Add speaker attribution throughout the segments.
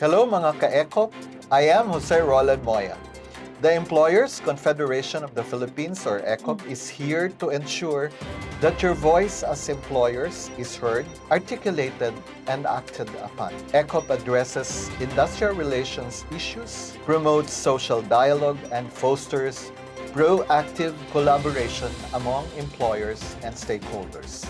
Speaker 1: Hello mga Ka-ECOP, I am Jose Roland Moya. The Employers Confederation of the Philippines, or ECOP, is here to ensure that your voice as employers is heard, articulated, and acted upon. ECOP addresses industrial relations issues, promotes social dialogue, and fosters proactive collaboration among employers and stakeholders.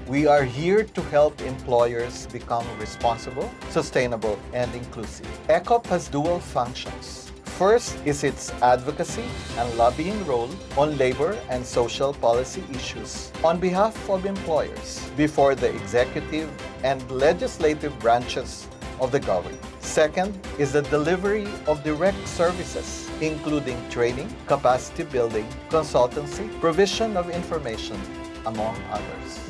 Speaker 1: We are here to help employers become responsible, sustainable, and inclusive. ECOP has dual functions. First is its advocacy and lobbying role on labor and social policy issues on behalf of employers before the executive and legislative branches of the government. Second is the delivery of direct services, including training, capacity building, consultancy, provision of information, among others.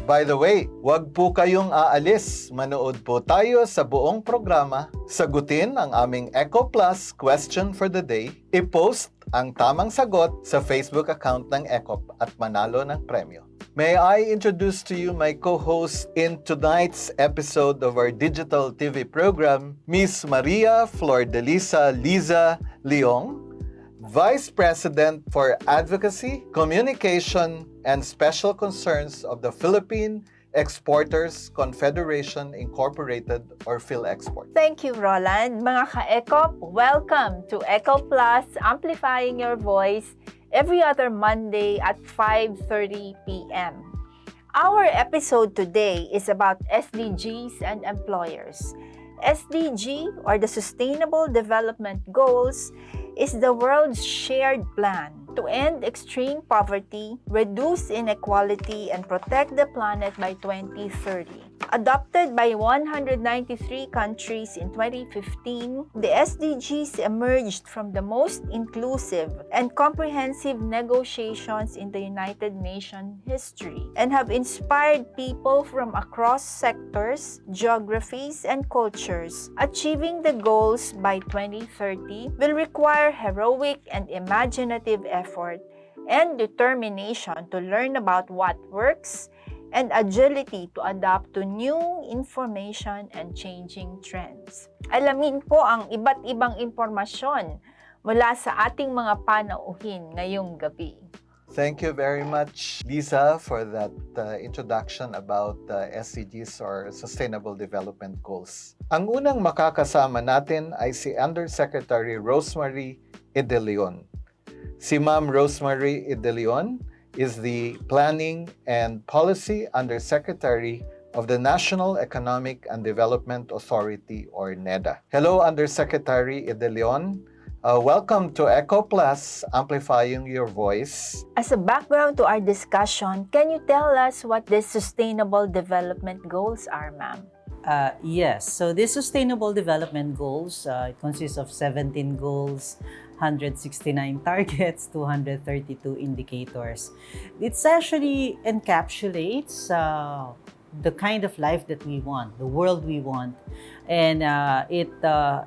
Speaker 1: By the way, wag po kayong aalis. Manood po tayo sa buong programa. Sagutin ang aming ECOPlus question for the day. I-post ang tamang sagot sa Facebook account ng ECOP at manalo ng premyo. May I introduce to you my co-host in tonight's episode of our digital TV program, Miss Maria Flordelisa Liza Leong, Vice President for Advocacy, Communication, and Special Concerns of the Philippine Exporters Confederation Incorporated, or PhilExport.
Speaker 2: Thank you, Roland. Mga Ka-ECOP, welcome to ECOPlus, Amplifying Your Voice, every other Monday at 5:30 p.m. Our episode today is about SDGs and employers. SDG, or the Sustainable Development Goals, is the world's shared plan to end extreme poverty, reduce inequality, and protect the planet by 2030. Adopted by 193 countries in 2015, the SDGs emerged from the most inclusive and comprehensive negotiations in the United Nations history and have inspired people from across sectors, geographies, and cultures. Achieving the goals by 2030 will require heroic and imaginative effort and determination to learn about what works and agility to adapt to new information and changing trends. Alamin po ang iba't ibang impormasyon mula sa ating mga panauhin ngayong gabi.
Speaker 1: Thank you very much, Lisa, for that introduction about SDGs, or Sustainable Development Goals. Ang unang makakasama natin ay si Undersecretary Rosemarie Edillon. Si Ma'am Rosemarie Edillon is the Planning and Policy Undersecretary of the National Economic and Development Authority, or NEDA. Hello, Undersecretary Edillon. Welcome to ECOPlus, Amplifying Your Voice.
Speaker 2: As a background to our discussion, can you tell us what the Sustainable Development Goals are, ma'am?
Speaker 3: Yes, so these Sustainable Development Goals, it consists of 17 goals, 169 targets, 232 indicators. It actually encapsulates the kind of life that we want, the world we want. And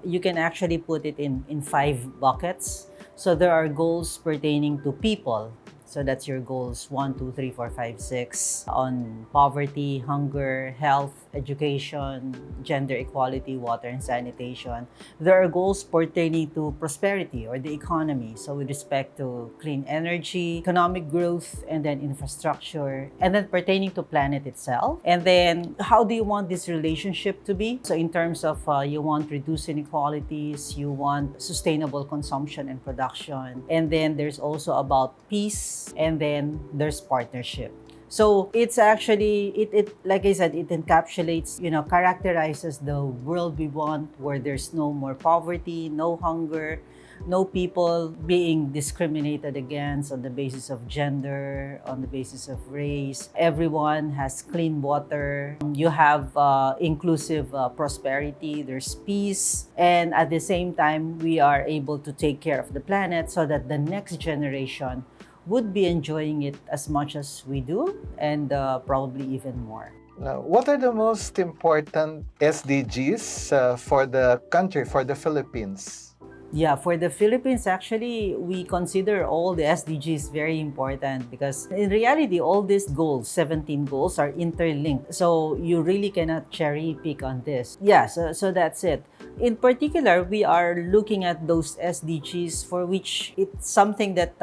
Speaker 3: you can actually put it in 5 buckets. So there are goals pertaining to people. So that's your goals 1, 2, 3, 4, 5, 6 on poverty, hunger, health, education, gender equality, water and sanitation. There are goals pertaining to prosperity or the economy. So with respect to clean energy, economic growth, and then infrastructure, and then pertaining to planet itself. And then how do you want this relationship to be? So in terms of you want reduced inequalities, you want sustainable consumption and production. And then there's also about peace, and then there's partnership. So it's actually, it like I said, it encapsulates, characterizes the world we want, where there's no more poverty, no hunger, no people being discriminated against on the basis of gender, on the basis of race. Everyone has clean water. You have inclusive prosperity. There's peace. And at the same time, we are able to take care of the planet so that the next generation would be enjoying it as much as we do, and probably even more.
Speaker 1: Now, what are the most important SDGs for the country, for the Philippines?
Speaker 3: Yeah, for the Philippines, actually, we consider all the SDGs very important because in reality, all these goals, 17 goals, are interlinked. So you really cannot cherry pick on this. Yeah, so that's it. In particular, we are looking at those SDGs for which it's something that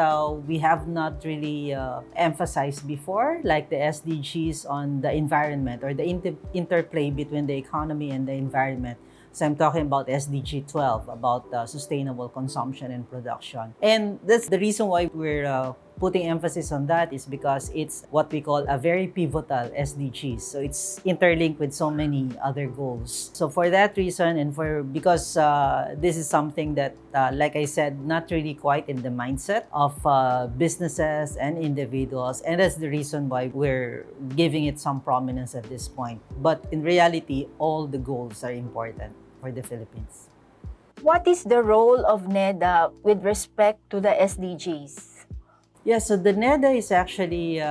Speaker 3: we have not really emphasized before, like the SDGs on the environment or the interplay between the economy and the environment. So I'm talking about SDG 12, about sustainable consumption and production. And that's the reason why we're putting emphasis on that, is because it's what we call a very pivotal SDGs. So it's interlinked with so many other goals. So for that reason, and because this is something that, like I said, not really quite in the mindset of businesses and individuals. And that's the reason why we're giving it some prominence at this point. But in reality, all the goals are important for the Philippines.
Speaker 2: What is the role of NEDA with respect to the SDGs?
Speaker 3: Yeah, so the NEDA is actually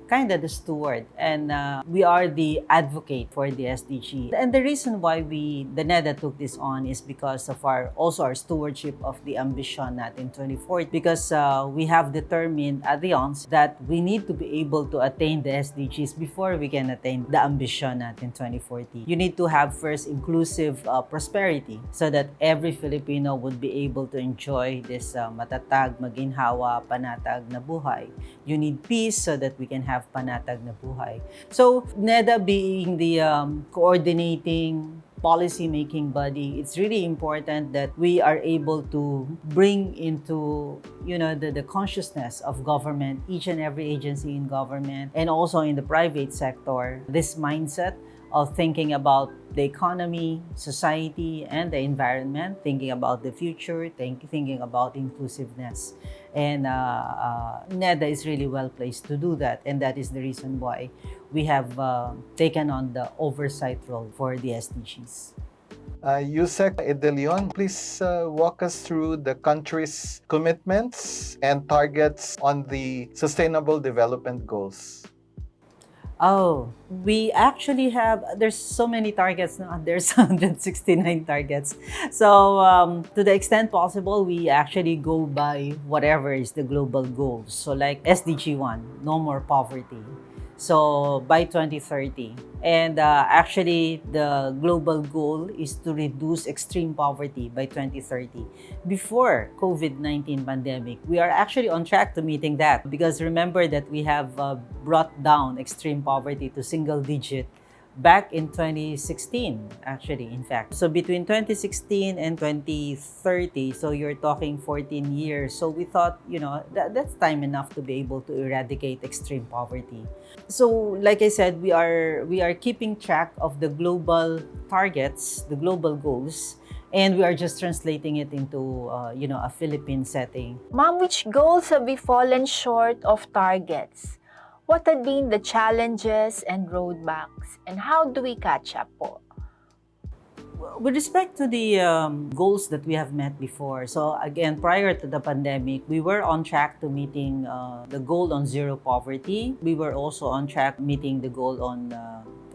Speaker 3: kind of the steward, and we are the advocate for the SDG. And the reason why the NEDA took this on is because of our stewardship of the ambition natin 2040. Because we have determined at the onset that we need to be able to attain the SDGs before we can attain the ambition natin 2040. You need to have first inclusive prosperity so that every Filipino would be able to enjoy this matatag, maginhawa, panatag na buhay. You need peace so that we can have panatag na buhay. So, NEDA being the coordinating policy-making body, it's really important that we are able to bring into, the consciousness of government, each and every agency in government, and also in the private sector, this mindset of thinking about the economy, society, and the environment, thinking about the future, thinking about inclusiveness. And NEDA is really well placed to do that. And that is the reason why we have taken on the oversight role for the SDGs.
Speaker 1: Yusek Edillon, please walk us through the country's commitments and targets on the Sustainable Development Goals.
Speaker 3: Oh, we actually there's so many targets now. There's 169 targets. So to the extent possible, we actually go by whatever is the global goals. So like SDG 1, no more poverty. So by 2030. And actually, the global goal is to reduce extreme poverty by 2030. Before COVID-19 pandemic, we are actually on track to meeting that, because remember that we have brought down extreme poverty to single digit back in 2016, actually, in fact. So between 2016 and 2030, so you're talking 14 years. So we thought, that's time enough to be able to eradicate extreme poverty. So like I said, we are keeping track of the global targets, the global goals, and we are just translating it into, a Philippine setting.
Speaker 2: Ma'am, which goals have we fallen short of targets? What have been the challenges and roadblocks, and how do we catch up po?
Speaker 3: With respect to the goals that we have met before, so again, prior to the pandemic, we were on track to meeting the goal on zero poverty. We were also on track meeting the goal on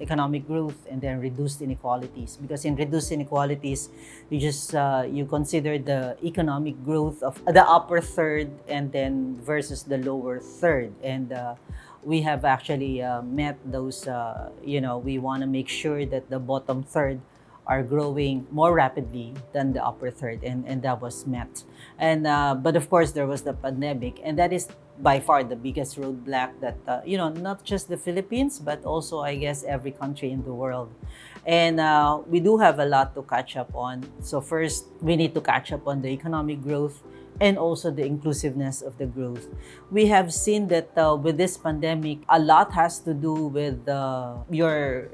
Speaker 3: economic growth and then reduced inequalities. Because in reduced inequalities, you consider the economic growth of the upper third and then versus the lower third. And we have actually met those, we want to make sure that the bottom third are growing more rapidly than the upper third, and that was met. And but of course, there was the pandemic, and that is by far the biggest roadblock that, not just the Philippines, but also, I guess, every country in the world. And we do have a lot to catch up on. So first, we need to catch up on the economic growth and also the inclusiveness of the growth. We have seen that with this pandemic, a lot has to do with your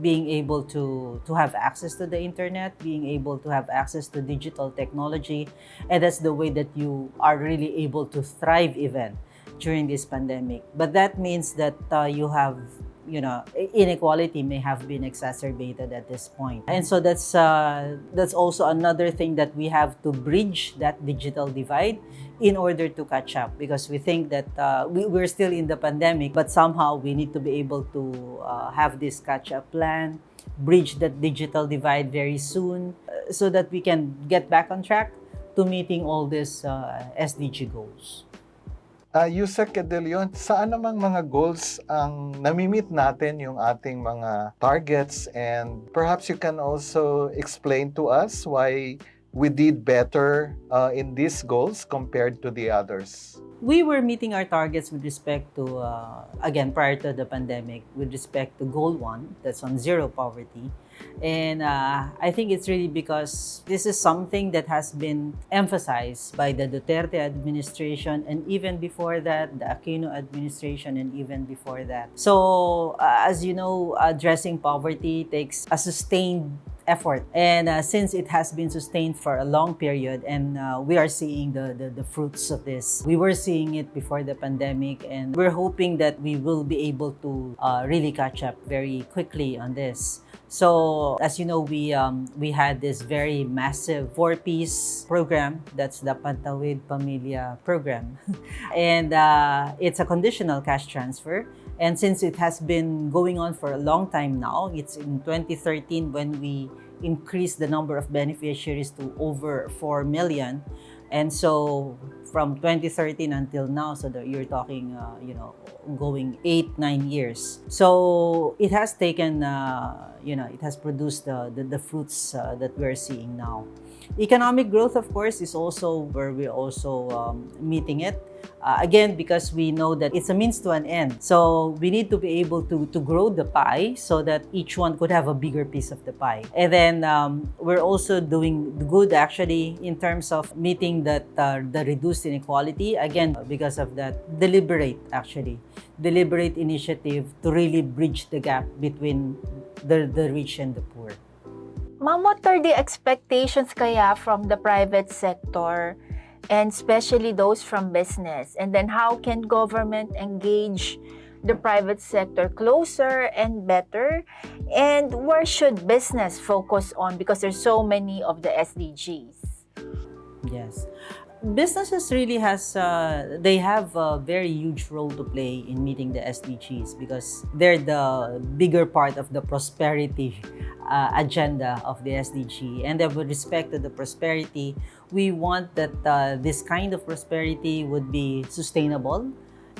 Speaker 3: being able to have access to the internet, being able to have access to digital technology, and that's the way that you are really able to thrive even during this pandemic. But that means that you have, inequality may have been exacerbated at this point. And so that's also another thing that we have to bridge that digital divide in order to catch up, because we think that we're still in the pandemic, but somehow we need to be able to have this catch-up plan, bridge that digital divide very soon, so that we can get back on track to meeting all these SDG goals.
Speaker 1: Yusek Edillon, saan namang mga goals ang namimit natin yung ating mga targets, and perhaps you can also explain to us why we did better in these goals compared to the others.
Speaker 3: We were meeting our targets with respect to, again, prior to the pandemic, with respect to goal 1, that's on zero poverty. And I think it's really because this is something that has been emphasized by the Duterte administration, and even before that, the Aquino administration, and even before that. So, as you know, addressing poverty takes a sustained effort. And since it has been sustained for a long period, and we are seeing the fruits of this. We were seeing it before the pandemic, and we're hoping that we will be able to really catch up very quickly on this. So, as you know, we had this very massive 4-piece program. That's the Pantawid Pamilya program. And it's a conditional cash transfer. And since it has been going on for a long time now, it's in 2013 when we increased the number of beneficiaries to over 4 million. And so from 2013 until now, so that you're talking, going 8-9 years. So it has taken, it has produced the fruits that we're seeing now. Economic growth, of course, is also where we're also meeting it. Again, because we know that it's a means to an end. So we need to be able to grow the pie so that each one could have a bigger piece of the pie. And then we're also doing good actually in terms of meeting that the reduced inequality. Again, because of that deliberate initiative to really bridge the gap between the rich and the poor.
Speaker 2: Ma'am, what are the expectations kaya from the private sector, and especially those from business? And then how can government engage the private sector closer and better? And where should business focus on? Because there's so many of the SDGs.
Speaker 3: Yes. Businesses really they have a very huge role to play in meeting the SDGs because they're the bigger part of the prosperity agenda of the SDG. And then with respect to the prosperity, we want that this kind of prosperity would be sustainable,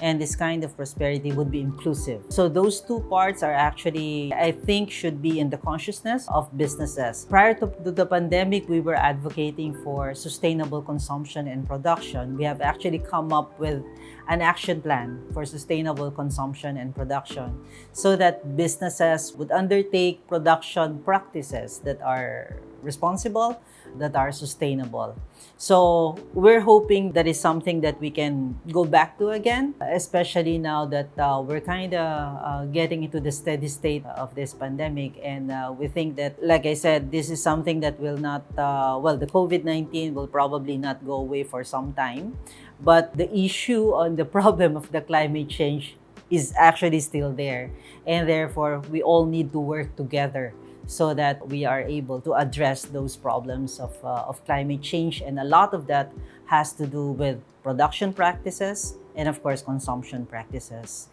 Speaker 3: and this kind of prosperity would be inclusive. So those two parts are actually, I think, should be in the consciousness of businesses. Prior to the pandemic, we were advocating for sustainable consumption and production. We have actually come up with an action plan for sustainable consumption and production so that businesses would undertake production practices that are responsible, that are sustainable. So we're hoping that is something that we can go back to again, especially now that we're kind of getting into the steady state of this pandemic. And we think that, like I said, this is something that will not, the COVID-19 will probably not go away for some time. But the issue on the problem of the climate change is actually still there. And therefore, we all need to work together so that we are able to address those problems of climate change. And a lot of that has to do with production practices and, of course, consumption practices.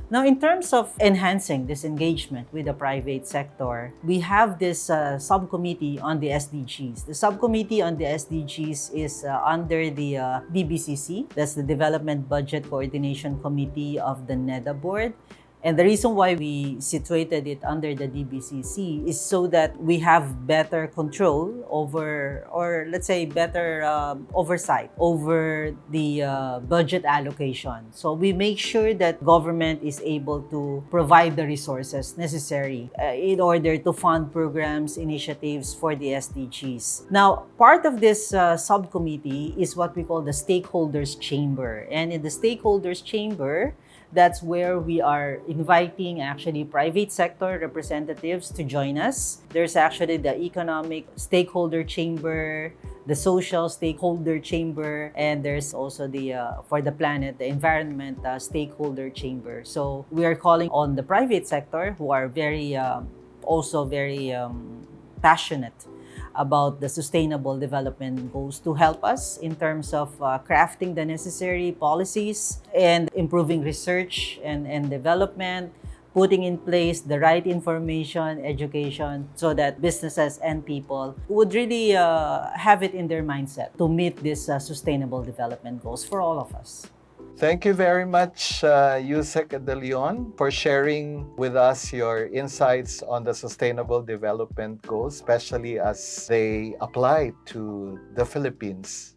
Speaker 3: Now, in terms of enhancing this engagement with the private sector, we have this subcommittee on the SDGs. The subcommittee on the SDGs is under the DBCC, that's the Development Budget Coordination Committee of the NEDA board. And the reason why we situated it under the DBCC is so that we have better control over, or let's say better oversight over the budget allocation. So we make sure that government is able to provide the resources necessary in order to fund programs, initiatives for the SDGs. Now, part of this subcommittee is what we call the Stakeholders Chamber. And in the Stakeholders Chamber, that's where we are inviting actually private sector representatives to join us. There's actually the Economic Stakeholder Chamber, the Social Stakeholder Chamber, and there's also the, for the planet, the Environment Stakeholder Chamber. So we are calling on the private sector who are very, also very passionate about the sustainable development goals to help us in terms of crafting the necessary policies and improving research and development, putting in place the right information, education, so that businesses and people would really have it in their mindset to meet these sustainable development goals for all of us.
Speaker 1: Thank you very much, Yusek Edillon, for sharing with us your insights on the Sustainable Development Goals, especially as they apply to the Philippines.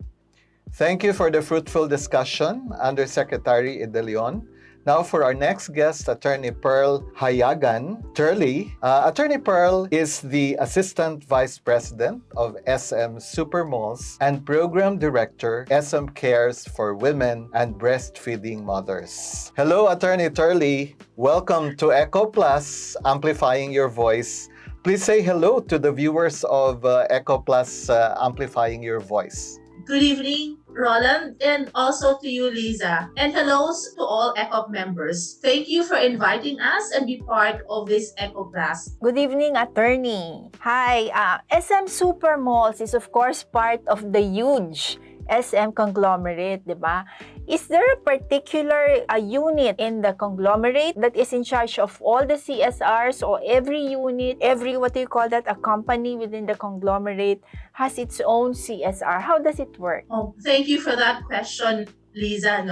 Speaker 1: Thank you for the fruitful discussion, Undersecretary Edillon. Now for our next guest, Attorney Pearl Jayagan-Turley. Attorney Pearl is the Assistant Vice President of SM Supermalls and Program Director, SM Cares for Women and Breastfeeding Mothers. Hello, Attorney Turley. Welcome to ECOPlus, Amplifying Your Voice. Please say hello to the viewers of ECOPlus, Amplifying Your Voice.
Speaker 4: Good evening, Roland, and also to you, Lisa. And hello to all ECOP members. Thank you for inviting us and be part of this ECOPlus.
Speaker 2: Good evening, attorney. Hi, SM Supermalls is of course part of the huge SM conglomerate, di ba? Is there a particular unit in the conglomerate that is in charge of all the CSRs, or every unit, what do you call that, a company within the conglomerate has its own CSR? How does it work?
Speaker 4: Oh, thank you for that question, Lisa.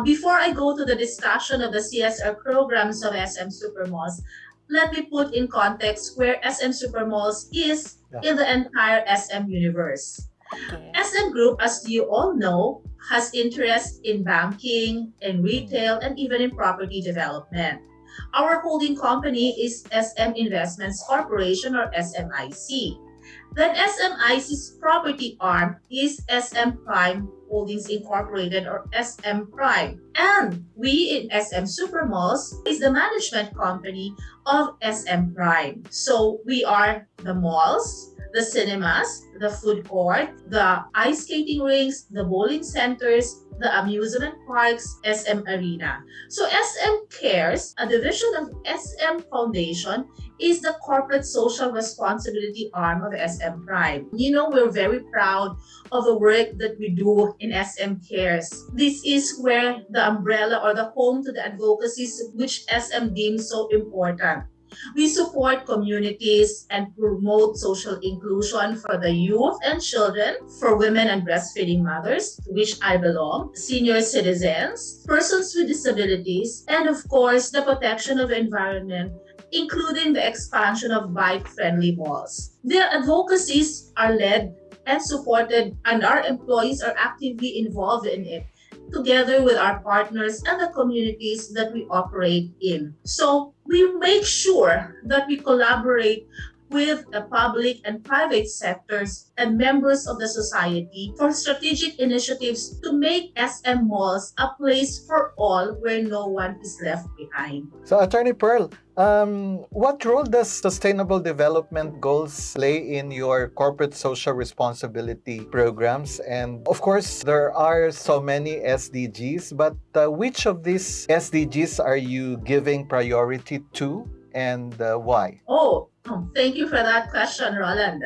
Speaker 4: Before I go to the discussion of the CSR programs of SM Supermalls, let me put in context where SM Supermalls is in the entire SM universe.
Speaker 2: Okay.
Speaker 4: SM Group, as you all know, has interest in banking, in retail, and even in property development. Our holding company is SM Investments Corporation, or SMIC. Then SMIC's property arm is SM Prime Holdings Incorporated, or SM Prime. And we in SM Supermalls is the management company of SM Prime. So we are the malls, the cinemas, the food court, the ice skating rinks, the bowling centers, the amusement parks, SM Arena. So SM Cares, a division of SM Foundation, is the corporate social responsibility arm of SM Prime. We're very proud of the work that we do in SM Cares. This is where the umbrella or the home to the advocacies which SM deems so important. We support communities and promote social inclusion for the youth and children, for women and breastfeeding mothers, to which I belong, senior citizens, persons with disabilities, and of course, the protection of the environment, including the expansion of bike-friendly malls. Their advocacies are led and supported, and our employees are actively involved in it, together with our partners and the communities that we operate in. So we make sure that we collaborate with the public and private sectors and members of the society for strategic initiatives to make SM Malls a place for all, where no one is left behind.
Speaker 1: So, Attorney Pearl, what role does Sustainable Development Goals play in your corporate social responsibility programs? And of course, there are so many SDGs, but which of these SDGs are you giving priority to, and why?
Speaker 4: Thank you for that question, Roland.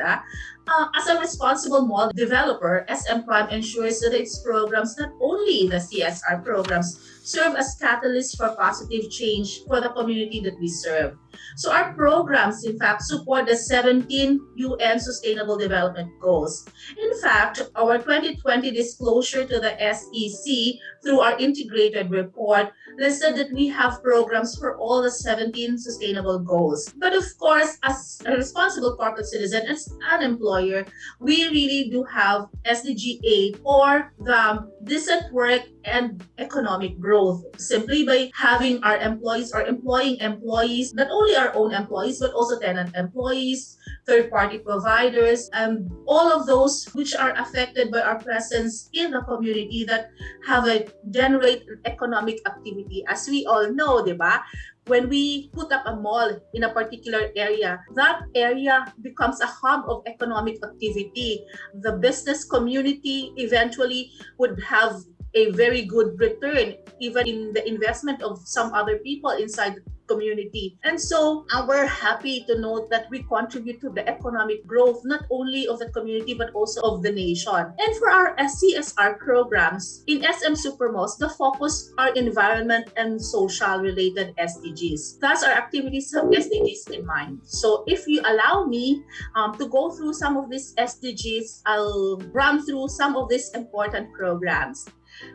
Speaker 4: As a responsible mall developer, SM Prime ensures that its programs, not only the CSR programs, serve as catalysts for positive change for the community that we serve. So our programs, in fact, support the 17 UN Sustainable Development Goals. In fact, our 2020 disclosure to the SEC through our integrated report listed that we have programs for all the 17 sustainable goals. But of course, as a responsible corporate citizen, as an employer, we really do have SDG 8, or the decent work and economic growth, simply by having our employees or employing employees, not only our own employees, but also tenant employees, third-party providers, and all of those which are affected by our presence in the community that have a generate economic activity. As we all know, diba? When we put up a mall in a particular area, that area becomes a hub of economic activity. The business community eventually would have a very good return, even in the investment of some other people inside the community. And so we're happy to note that we contribute to the economic growth, not only of the community, but also of the nation. And for our CSR programs, in SM Supermalls, the focus are environment and social related SDGs. Thus, our activities have SDGs in mind. So if you allow me to go through some of these SDGs, I'll run through some of these important programs.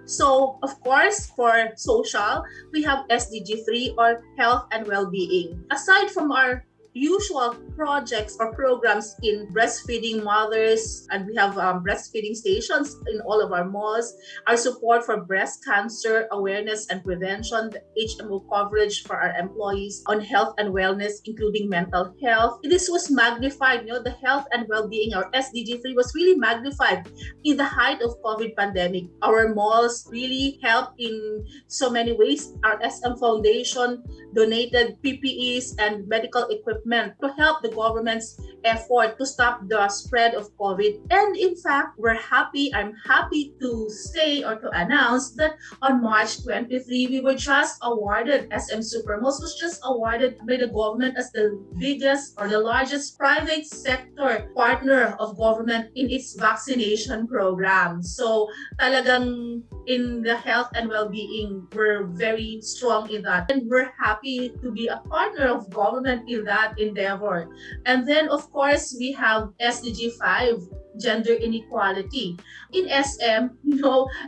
Speaker 4: So, of course, for social, we have SDG 3 or health and well-being. Aside from our usual projects or programs in breastfeeding mothers, and we have breastfeeding stations in all of our malls, our support for breast cancer awareness and prevention, the HMO coverage for our employees on health and wellness, including mental health. This was magnified, the health and well-being, our SDG 3 was really magnified in the height of COVID pandemic. Our malls really helped in so many ways. Our SM Foundation donated PPEs and medical equipment to help the government's effort to stop the spread of COVID. And in fact, I'm happy to say or to announce that on March 23, we were just awarded, SM Supermalls was just awarded by the government as the biggest or the largest private sector partner of government in its vaccination program. So talagang in the health and well-being, we're very strong in that. And we're happy to be a partner of government in that endeavor. And then, of course, we have SDG 5, gender inequality. In SM,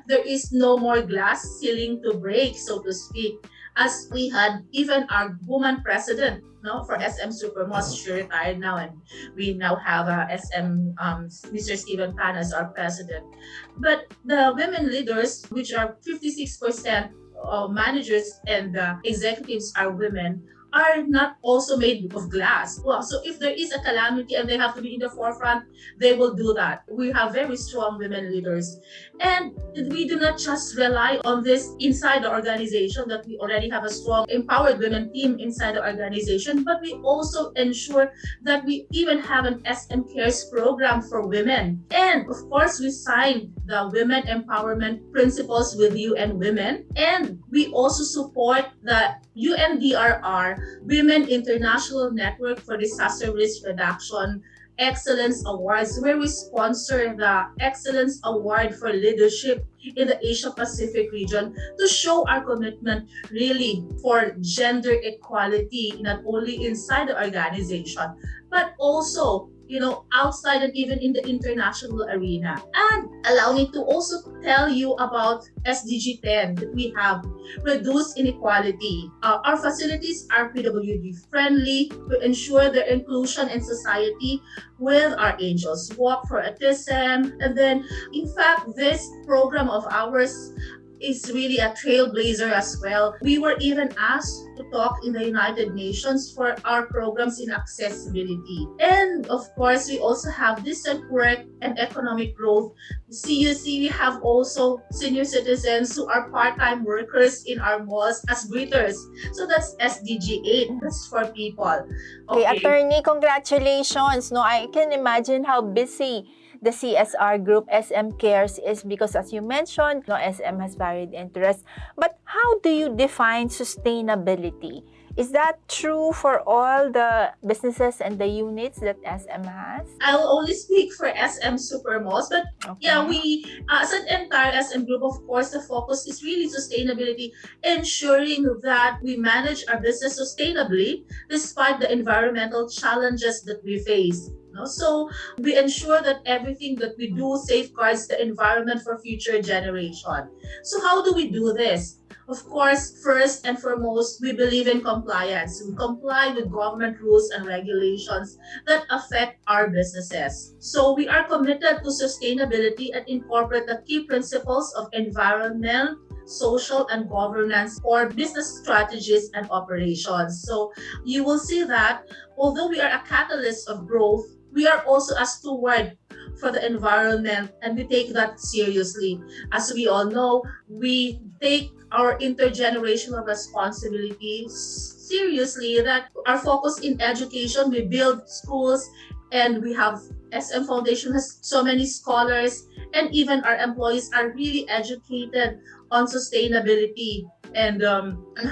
Speaker 4: there is no more glass ceiling to break, so to speak, as we had even our woman president for SM Supermalls. She retired now, and we now have SM Mr. Stephen Pan as our president. But the women leaders, which are 56% managers and executives are women, are not also made of glass. Well, so if there is a calamity and they have to be in the forefront, they will do that. We have very strong women leaders. And we do not just rely on this inside the organization, that we already have a strong empowered women team inside the organization, but we also ensure that we even have an SM Cares program for women. And of course, we signed the Women Empowerment Principles with UN Women. And we also support the UNDRR, Women International Network for Disaster Risk Reduction Excellence Awards, where we sponsor the Excellence Award for Leadership in the Asia Pacific region to show our commitment really for gender equality, not only inside the organization, but also outside and even in the international arena. And allow me to also tell you about SDG 10 that we have, reduce inequality. Our facilities are PWD friendly to ensure their inclusion in society with our Angels Walk for Autism. And then, in fact, this program of ours is really a trailblazer as well. We were even asked to talk in the United Nations for our programs in accessibility. And of course, we also have decent work and economic growth. CUC, we have also senior citizens who are part-time workers in our malls as greeters. So that's SDG 8. That's for people.
Speaker 2: Okay, Attorney, congratulations. I can imagine how busy the CSR group SM Cares is, because as you mentioned, SM has varied interests. But how do you define sustainability? Is that true for all the businesses and the units that SM has?
Speaker 4: I'll only speak for SM Supermalls, but yeah, we, as an entire SM group, of course, the focus is really sustainability, ensuring that we manage our business sustainably despite the environmental challenges that we face. So we ensure that everything that we do safeguards the environment for future generation. So how do we do this? Of course, first and foremost, we believe in compliance. We comply with government rules and regulations that affect our businesses. So we are committed to sustainability and incorporate the key principles of environment, social, and governance for business strategies and operations. So you will see that although we are a catalyst of growth, we are also a steward for the environment, and we take that seriously. As we all know, we take our intergenerational responsibility seriously, that our focus in education, we build schools, and we have SM Foundation has so many scholars, and even our employees are really educated on sustainability and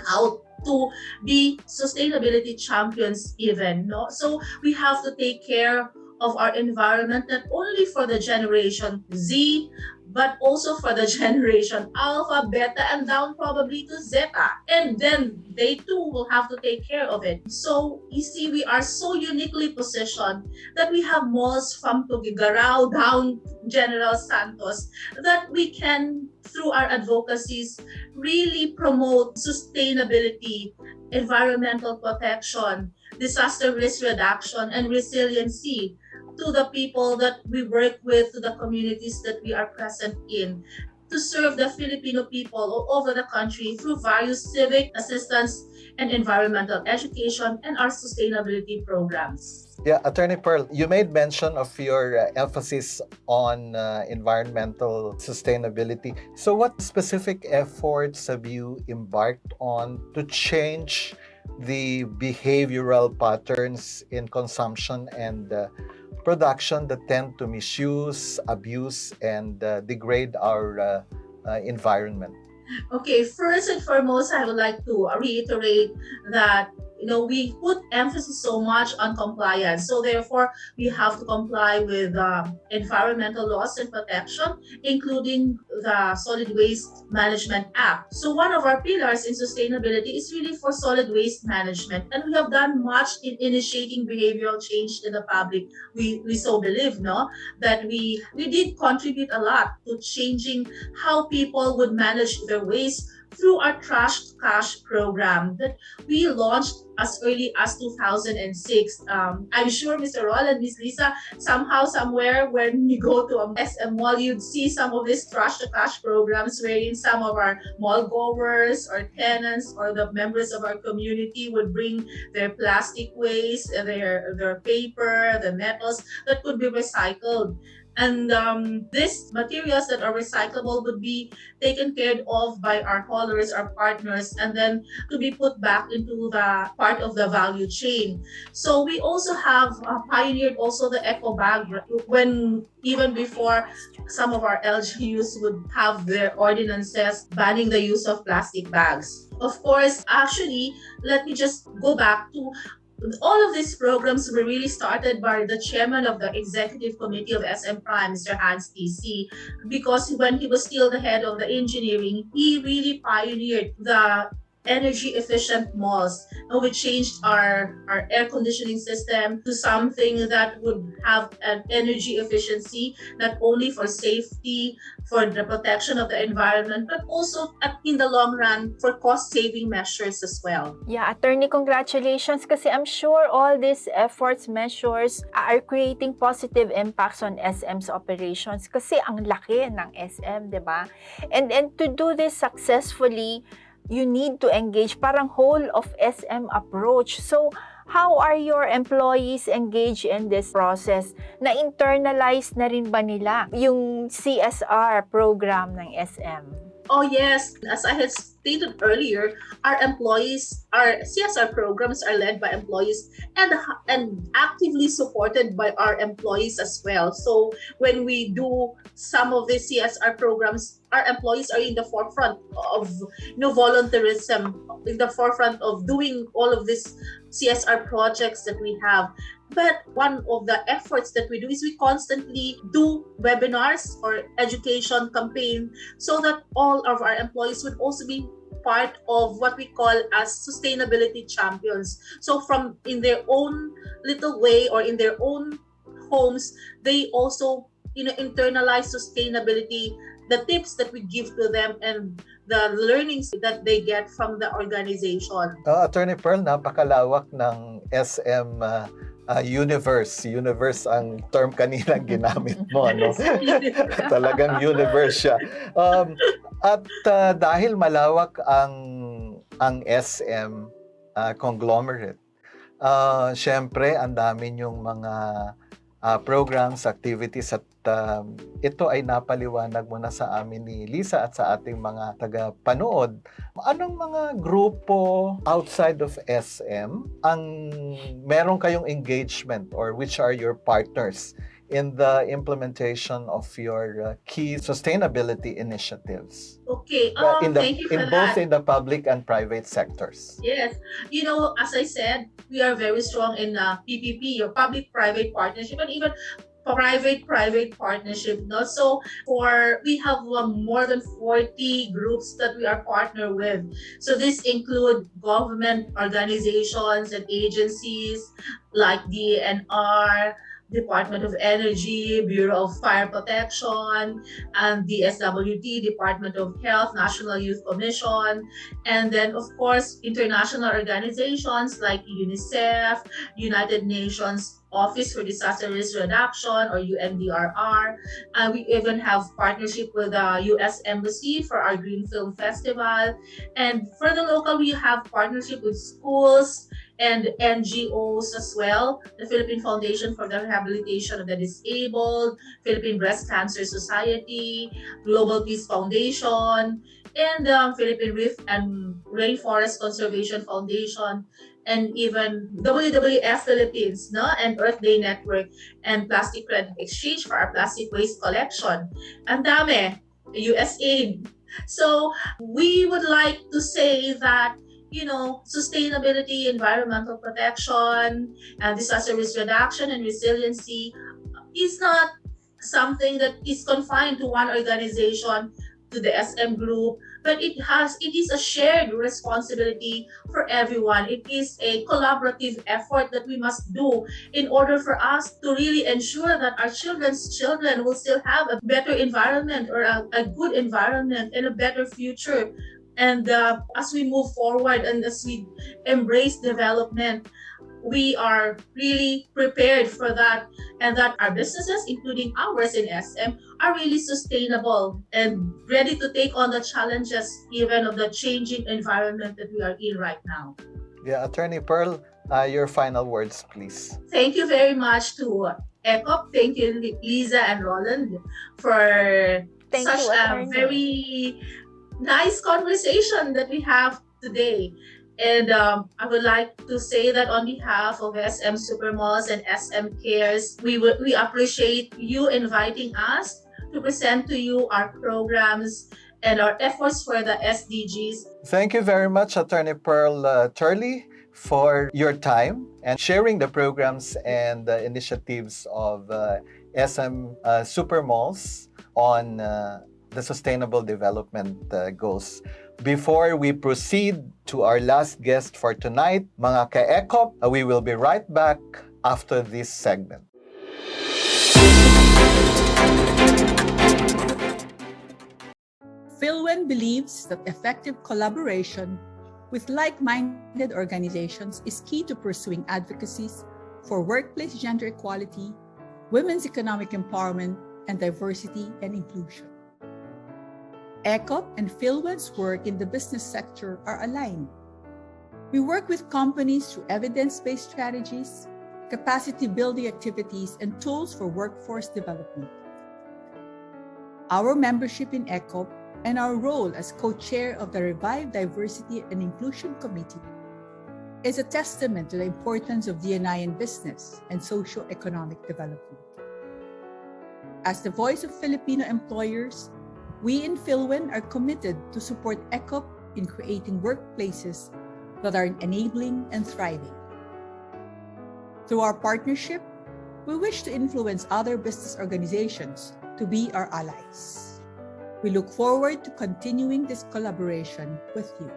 Speaker 4: how to be sustainability champions even. So we have to take care of our environment, not only for the generation Z, but also for the generation Alpha, Beta, and down probably to Zeta. And then they too will have to take care of it. So you see, we are so uniquely positioned that we have malls from Tuguegarao down General Santos that we can, through our advocacies, really promote sustainability, environmental protection, disaster risk reduction, and resiliency to the people that we work with, to the communities that we are present in, to serve the Filipino people all over the country through various civic assistance and environmental education and our sustainability programs.
Speaker 1: Yeah, Attorney Pearl, you made mention of your emphasis on environmental sustainability. So what specific efforts have you embarked on to change the behavioral patterns in consumption and production that tend to misuse, abuse, and degrade our environment?
Speaker 4: Okay, first and foremost, I would like to reiterate that we put emphasis so much on compliance. So therefore, we have to comply with environmental laws and protection, including the Solid Waste Management Act. So one of our pillars in sustainability is really for solid waste management. And we have done much in initiating behavioral change in the public. We so believe, that we did contribute a lot to changing how people would manage their waste through our Trash to Cash program that we launched as early as 2006. I'm sure Mr. Roland, Miss Lisa, somehow, somewhere, when you go to a SM mall, you'd see some of these Trash to Cash programs wherein some of our mall goers or tenants or the members of our community would bring their plastic waste, their paper, the metals that could be recycled. And these materials that are recyclable would be taken care of by our haulers, our partners, and then to be put back into the part of the value chain. So we also have pioneered also the eco bag, when even before some of our LGUs would have their ordinances banning the use of plastic bags. Of course, actually, let me just go back to all of these programs were really started by the chairman of the executive committee of SM Prime, Mr. Hans TC, because when he was still the head of the engineering, he really pioneered the energy efficient malls. And we changed our air conditioning system to something that would have an energy efficiency, not only for safety, for the protection of the environment, but also in the long run for cost saving measures as well.
Speaker 2: Yeah, Attorney, congratulations kasi I'm sure all these efforts, measures are creating positive impacts on SM's operations kasi ang laki ng SM, di ba? And to do this successfully, you need to engage parang whole of SM approach. So, how are your employees engaged in this process? Na-internalize na rin ba nila yung CSR program ng SM?
Speaker 4: Oh yes, as I had stated earlier, our CSR programs are led by employees and actively supported by our employees as well. So when we do some of the CSR programs, our employees are in the forefront of volunteerism, in the forefront of doing all of these CSR projects that we have. But one of the efforts that we do is we constantly do webinars or education campaign so that all of our employees would also be part of what we call as sustainability champions. So from in their own little way or in their own homes, they also internalize sustainability, the tips that we give to them and the learnings that they get from the organization.
Speaker 1: Attorney Pearl, napakalawak ng SM universe. Universe ang term kanina ginamit mo, no? Talagang universe siya. At dahil malawak ang SM conglomerate, syempre ang dami yung mga programs, activities at ito ay napaliwanag mo na sa amin ni Lisa at sa ating mga taga-panood. Anong mga grupo outside of SM ang meron kayong engagement or which are your partners in the implementation of your key sustainability initiatives?
Speaker 4: Okay, thank you for that.
Speaker 1: Both in the public and private sectors.
Speaker 4: Yes, as I said, we are very strong in PPP, your public-private partnership, and even private partnership. No? So we have more than 40 groups that we are partnered with. So this include government organizations and agencies like DNR, Department of Energy, Bureau of Fire Protection, and DSWD, Department of Health, National Youth Commission, and then of course international organizations like UNICEF, United Nations Office for Disaster Risk Reduction or UNDRR. We even have partnership with the US Embassy for our Green Film Festival. And for the local, we have partnership with schools and NGOs as well. The Philippine Foundation for the Rehabilitation of the Disabled, Philippine Breast Cancer Society, Global Peace Foundation, and the Philippine Reef and Rainforest Conservation Foundation, and even WWF Philippines, no, and Earth Day Network, and Plastic Credit Exchange for our plastic waste collection. Ang dami, USAID. So we would like to say that sustainability, environmental protection, and disaster risk reduction and resiliency is not something that is confined to one organization, to the SM group, but it is a shared responsibility for everyone. It is a collaborative effort that we must do in order for us to really ensure that our children's children will still have a better environment, or a good environment and a better future. And as we move forward and as we embrace development, we are really prepared for that, and that our businesses, including ours in SM, are really sustainable and ready to take on the challenges even of the changing environment that we are in right now.
Speaker 1: Yeah, Attorney Pearl, your final words, please.
Speaker 4: Thank you very much to ECOP. Thank you, Lisa and Roland, for such a very nice conversation that we have today. And I would like to say that on behalf of SM Supermalls and SM Cares, we appreciate you inviting us to present to you our programs and our efforts for the SDGs.
Speaker 1: Thank you very much, Attorney Pearl Turley, for your time and sharing the programs and the initiatives of SM Supermalls on the Sustainable Development Goals. Before we proceed to our last guest for tonight, mga Ka-ECOP, we will be right back after this segment.
Speaker 5: PhilWen believes that effective collaboration with like-minded organizations is key to pursuing advocacies for workplace gender equality, women's economic empowerment, and diversity and inclusion. ECOP and PhilWen's work in the business sector are aligned. We work with companies through evidence-based strategies, capacity-building activities, and tools for workforce development. Our membership in ECOP and our role as co-chair of the Revive Diversity and Inclusion Committee is a testament to the importance of D&I in business and socio-economic development. As the voice of Filipino employers, we in PhilWen are committed to support ECOP in creating workplaces that are enabling and thriving. Through our partnership, we wish to influence other business organizations to be our allies. We look forward to continuing this collaboration with you.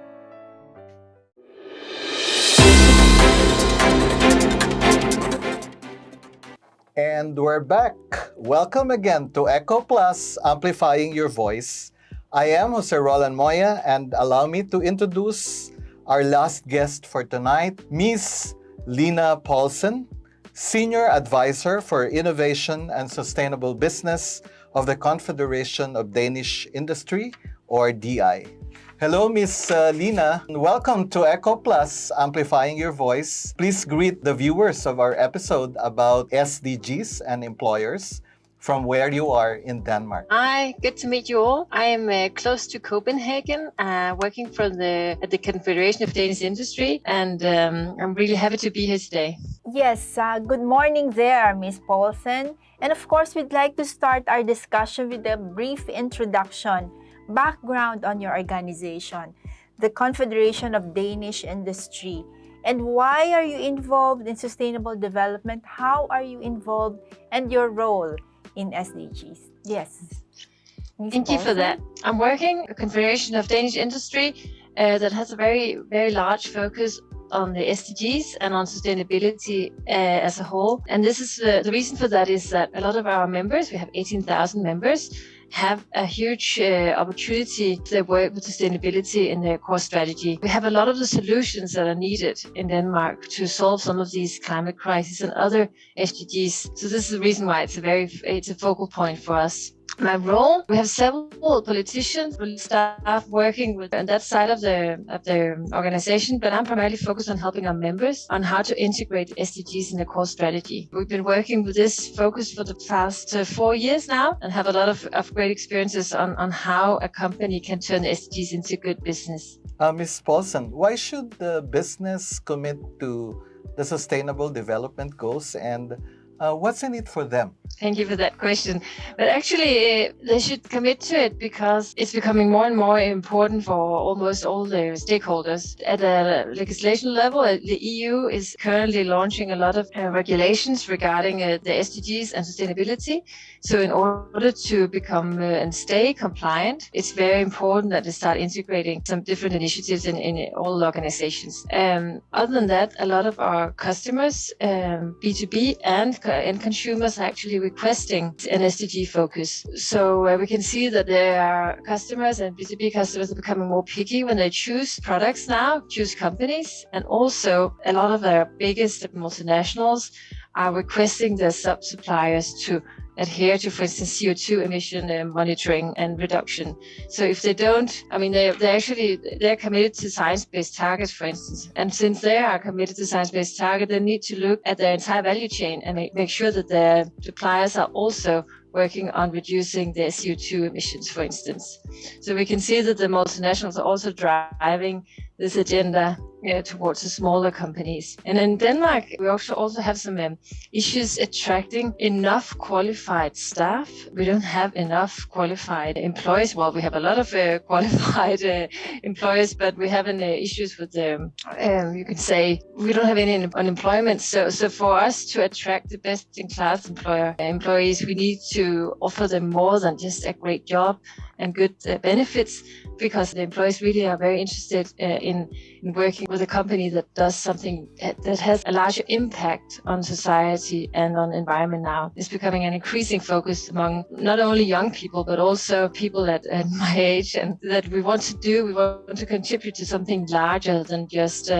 Speaker 1: And we're back. Welcome again to ECOPlus, Amplifying Your Voice. I am Jose Roland Moya, and allow me to introduce our last guest for tonight, Ms. Lina Poulsen, Senior Advisor for Innovation and Sustainable Business of the Confederation of Danish Industry, or DI. Hello, Ms. Lina. Welcome to ECOPlus, Amplifying Your Voice. Please greet the viewers of our episode about SDGs and employers from where you are in Denmark.
Speaker 6: Hi, good to meet you all. I am close to Copenhagen, working for at the Confederation of Danish Industry, and I'm really happy to be here today.
Speaker 2: Yes, good morning there, Ms. Poulsen. And of course, we'd like to start our discussion with a brief introduction, background on your organization, the Confederation of Danish Industry. And why are you involved in sustainable development? How are you involved and your role in SDGs? Yes. Ms.
Speaker 6: Thank you for
Speaker 2: Poulsen?
Speaker 6: that. I'm working at the Confederation of Danish Industry that has a very, very large focus on the SDGs and on sustainability as a whole. And this is the reason for that is that a lot of our members, we have 18,000 members, have a huge opportunity to work with sustainability in their core strategy. We have a lot of the solutions that are needed in Denmark to solve some of these climate crises and other SDGs. So this is the reason why it's a focal point for us. My role, we have several politicians, staff working with on that side of the organization, but I'm primarily focused on helping our members on how to integrate SDGs in their core strategy. We've been working with this focus for the past 4 years now and have a lot of great experiences on how a company can turn SDGs into good business.
Speaker 1: Ms. Poulsen, why should the business commit to the Sustainable Development Goals, and what's in it for them?
Speaker 6: Thank you for that question. But actually, they should commit to it because it's becoming more and more important for almost all the stakeholders. At a legislation level, the EU is currently launching a lot of regulations regarding the SDGs and sustainability. So in order to become and stay compliant, it's very important that they start integrating some different initiatives in all organizations. Other than that, a lot of our customers, B2B and consumers, are actually requesting an SDG focus. So we can see that there are customers and B2B customers are becoming more picky when they choose products now, choose companies, and also a lot of our biggest multinationals are requesting their sub-suppliers to adhere to, for instance, CO2 emission monitoring and reduction. So if they don't, I mean, they're committed to science-based targets, for instance. And since they are committed to science-based target, they need to look at their entire value chain and make sure that their suppliers are also working on reducing their CO2 emissions, for instance. So we can see that the multinationals are also driving this agenda towards the smaller companies. And in Denmark, we also have some issues attracting enough qualified staff. We don't have enough qualified employees. Well, we have a lot of qualified employees, but we have issues with you can say we don't have any unemployment. So for us to attract the best-in-class employees, we need to offer them more than just a great job and good benefits, because the employees really are very interested in working with a company that does something that has a larger impact on society and on environment now. It's becoming an increasing focus among not only young people, but also people at my age, and that we want to contribute to something larger than just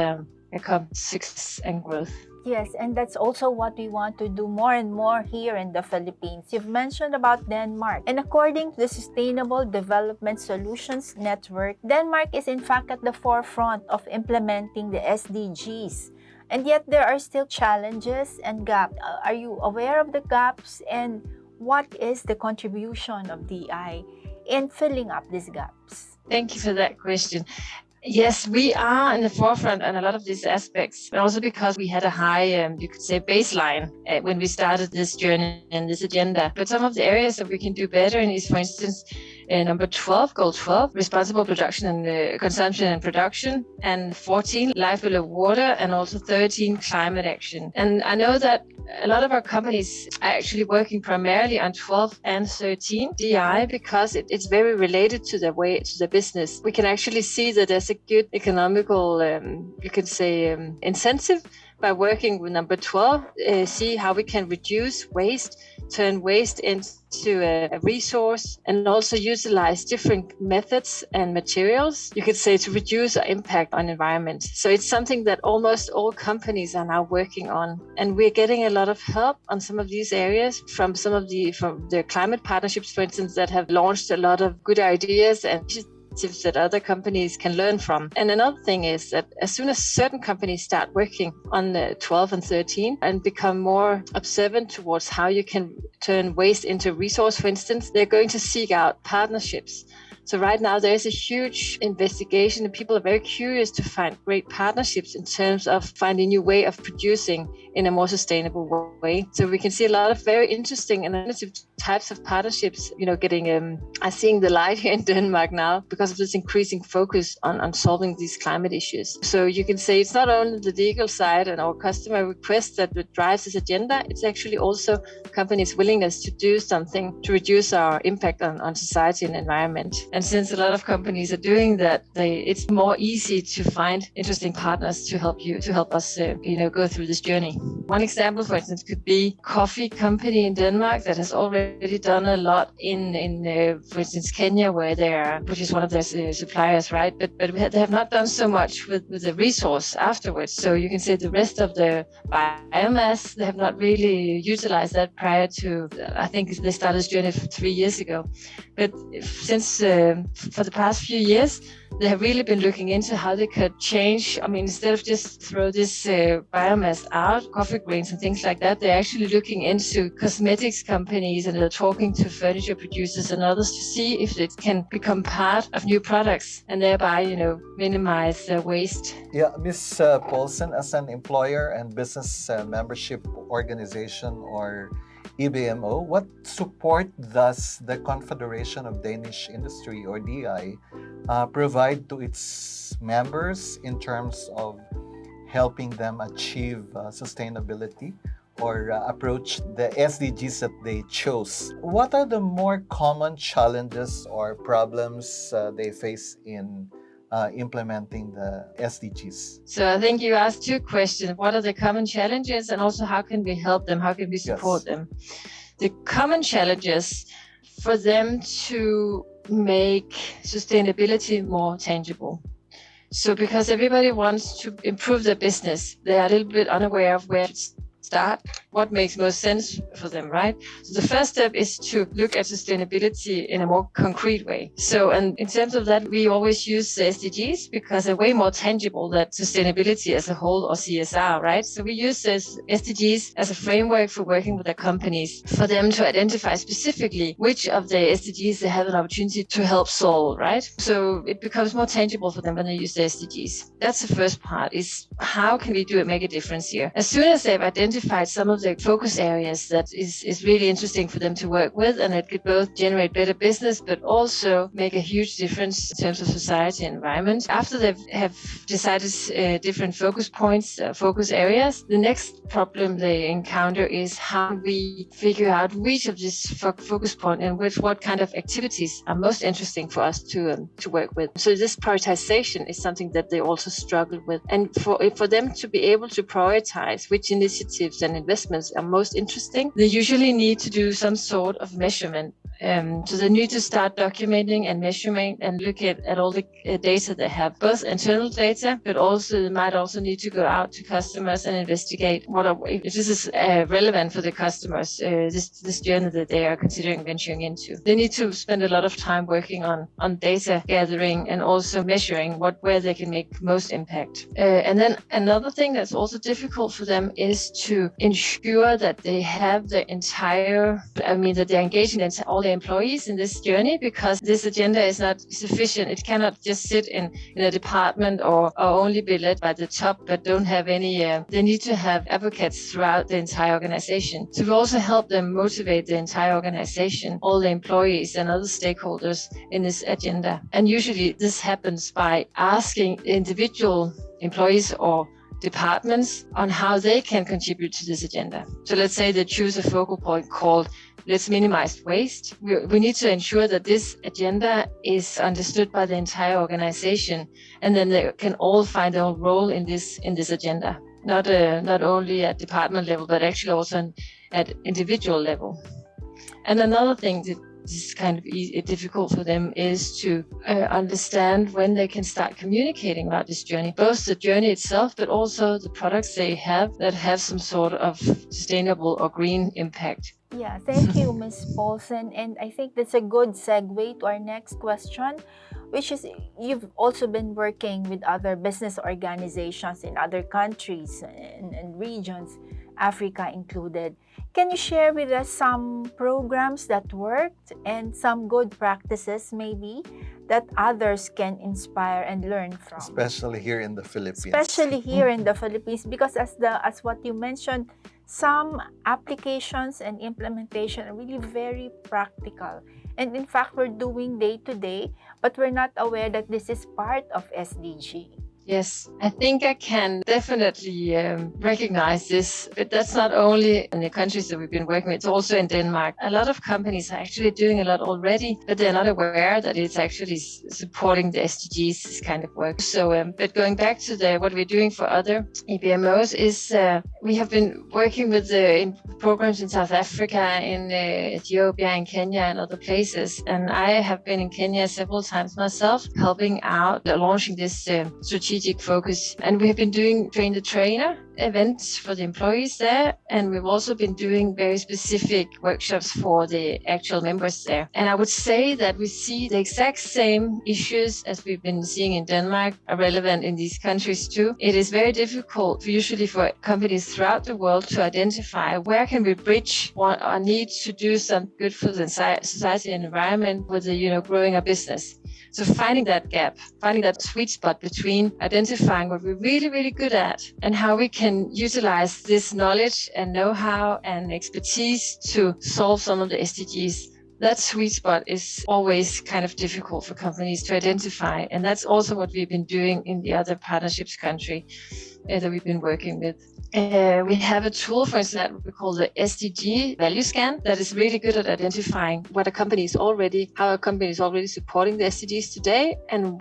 Speaker 6: economic success and growth.
Speaker 2: Yes, and that's also what we want to do more and more here in the Philippines. You've mentioned about Denmark. And according to the Sustainable Development Solutions Network, Denmark is in fact at the forefront of implementing the SDGs. And yet there are still challenges and gaps. Are you aware of the gaps, and what is the contribution of DI in filling up these gaps?
Speaker 6: Thank you for that question. Yes, we are in the forefront on a lot of these aspects, but also because we had a high, you could say, baseline when we started this journey and this agenda. But some of the areas that we can do better in is, for instance, number 12, goal 12, responsible production and consumption and production, and 14, life below water, and also 13, climate action. And I know that a lot of our companies are actually working primarily on 12 and 13 DI because it's very related to the business. We can actually see that there's a good economical, you could say, incentive by working with number 12, see how we can reduce waste, turn waste into a resource, and also utilize different methods and materials, you could say, to reduce our impact on environment. So it's something that almost all companies are now working on. And we're getting a lot of help on some of these areas from the climate partnerships, for instance, that have launched a lot of good ideas and that other companies can learn from. And another thing is that as soon as certain companies start working on 12 and 13 and become more observant towards how you can turn waste into resource, for instance, they're going to seek out partnerships. So right now there's a huge investigation and people are very curious to find great partnerships in terms of finding a new way of producing in a more sustainable way. So we can see a lot of very interesting and innovative types of partnerships, getting are seeing the light here in Denmark now because of this increasing focus on solving these climate issues. So you can say it's not only the legal side and our customer request that drives this agenda, it's actually also companies' willingness to do something to reduce our impact on society and environment. And since a lot of companies are doing that, it's more easy to find interesting partners to help us go through this journey. One example, for instance, could be coffee company in Denmark that has already done a lot in for instance, Kenya, which is one of their suppliers, right? But they have not done so much with the resource afterwards. So you can say the rest of the biomass, they have not really utilized that prior to, I think they started this journey 3 years ago. But since for the past few years, they have really been looking into how they could change. I mean, instead of just throw this biomass out, coffee grains and things like that, they're actually looking into cosmetics companies and they're talking to furniture producers and others to see if it can become part of new products and thereby, minimize waste.
Speaker 1: Yeah, Ms. Poulsen, as an employer and business membership organization or EBMO, what support does the Confederation of Danish Industry or DI provide to its members in terms of helping them achieve sustainability or approach the SDGs that they chose? What are the more common challenges or problems they face in implementing the SDGs?
Speaker 6: So I think you asked two questions. What are the common challenges and also how can we help them? How can we support them? The common challenges for them to make sustainability more tangible. So because everybody wants to improve their business, they are a little bit unaware of where to start, what makes most sense for them, right? So the first step is to look at sustainability in a more concrete way. So, and in terms of that, we always use the SDGs because they're way more tangible than sustainability as a whole or CSR, right? So we use this SDGs as a framework for working with the companies for them to identify specifically which of the SDGs they have an opportunity to help solve, right? So it becomes more tangible for them when they use the SDGs. That's the first part, is how can we make a difference here? As soon as they've identified some of the focus areas that is really interesting for them to work with, and it could both generate better business but also make a huge difference in terms of society and environment. After they have decided different focus points, focus areas, the next problem they encounter is how we figure out which of this focus point and what kind of activities are most interesting for us to work with. So this prioritization is something that they also struggle with, and for them to be able to prioritize which initiatives and investments are most interesting, they usually need to do some sort of measurement. So they need to start documenting and measuring and look at all the data they have, both internal data, but also they might also need to go out to customers and investigate if this is relevant for the customers, this journey that they are considering venturing into. They need to spend a lot of time working on data gathering and also measuring where they can make most impact. And then another thing that's also difficult for them is to ensure that they have that they're engaging all the employees in this journey, because this agenda is not sufficient. It cannot just sit in a department or only be led by the top, but don't have any, they need to have advocates throughout the entire organization. So we also help them motivate the entire organization, all the employees and other stakeholders in this agenda. And usually this happens by asking individual employees or departments on how they can contribute to this agenda. So let's say they choose a focal point called Let's Minimize Waste. We need to ensure that this agenda is understood by the entire organization, and then they can all find their own role in this agenda. Not only at department level, but actually also at individual level. And another thing that is kind of difficult for them is to understand when they can start communicating about this journey, both the journey itself, but also the products they have that have some sort of sustainable or green impact.
Speaker 2: Yeah, thank you, Ms. Poulsen. And I think that's a good segue to our next question, which is, you've also been working with other business organizations in other countries and regions. Africa included. Can you share with us some programs that worked and some good practices maybe that others can inspire and learn from?
Speaker 1: Especially here in the Philippines.
Speaker 2: Especially here in the Philippines, because as what you mentioned, some applications and implementation are really very practical. And in fact, we're doing day to day, but we're not aware that this is part of SDG.
Speaker 6: Yes, I think I can definitely recognize this, but that's not only in the countries that we've been working with, it's also in Denmark. A lot of companies are actually doing a lot already, but they're not aware that it's actually supporting the SDGs, this kind of work. So, but going back to what we're doing for other EBMOs is we have been working with in programs in South Africa, in Ethiopia, in Kenya, and other places. And I have been in Kenya several times myself, helping out launching this strategic focus. And we have been doing train the trainer events for the employees there, and we've also been doing very specific workshops for the actual members there. And I would say that we see the exact same issues as we've been seeing in Denmark are relevant in these countries too. It is very difficult usually for companies throughout the world to identify where can we bridge our need to do some good for the society and environment with the growing a business. So finding that gap, finding that sweet spot between identifying what we're really, really good at and how we can utilize this knowledge and know-how and expertise to solve some of the SDGs. That sweet spot is always kind of difficult for companies to identify. And that's also what we've been doing in the other partnerships country that we've been working with. We have a tool, for instance, that we call the SDG value scan that is really good at identifying how a company is already supporting the SDGs today and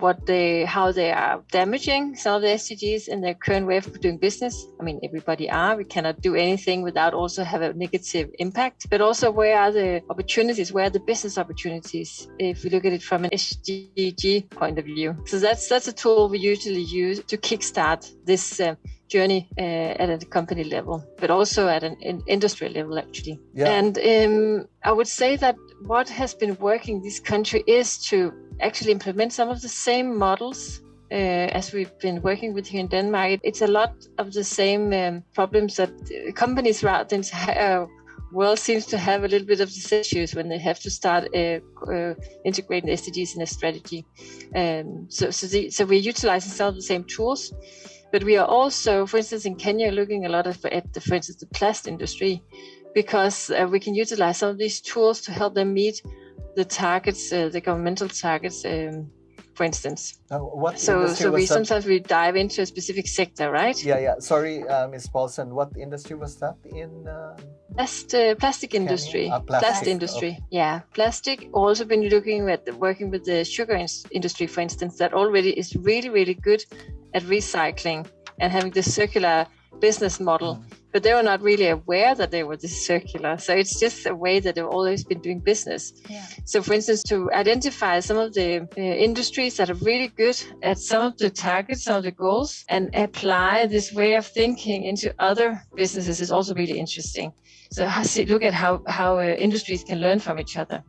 Speaker 6: how they are damaging some of the SDGs in their current way of doing business. I mean, everybody we cannot do anything without also have a negative impact, but also where are the opportunities, where are the business opportunities, if we look at it from an SDG point of view. So that's a tool we usually use to kickstart this journey at a company level, but also at an industry level, actually. Yeah. And I would say that what has been working in this country is to actually implement some of the same models as we've been working with here in Denmark. It's a lot of the same problems that companies throughout the entire world seems to have a little bit of these issues when they have to start integrating the SDGs in a strategy. So we're utilizing some of the same tools. But we are also, for instance, in Kenya, looking a lot at, for instance, the plastic industry, because we can utilize some of these tools to help them meet the targets, the governmental targets, for instance. Sometimes we dive into a specific sector, right?
Speaker 1: Yeah. Sorry, Ms. Poulsen, what industry was that in?
Speaker 6: Plastic industry. Plastic industry. Okay. Yeah, plastic. Also been working with the sugar industry, for instance, that already is really, really good at recycling and having the circular business model, but they were not really aware that they were this circular. So it's just a way that they've always been doing business. Yeah. So for instance, to identify some of the industries that are really good at some of the targets, some of the goals, and apply this way of thinking into other businesses is also really interesting. So look at how industries can learn from each other.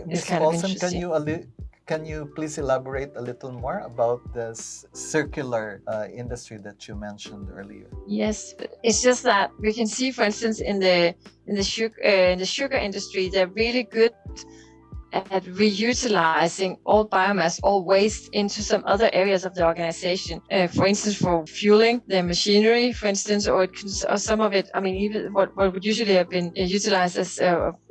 Speaker 1: Ms. Poulsen, can you please elaborate a little more about this circular industry that you mentioned earlier?
Speaker 6: Yes, it's just that we can see, for instance, in the sugar industry, they're really good at reutilizing all biomass, all waste into some other areas of the organization. For instance, for fueling the machinery, for instance, or some of it. I mean, even what would usually have been utilized as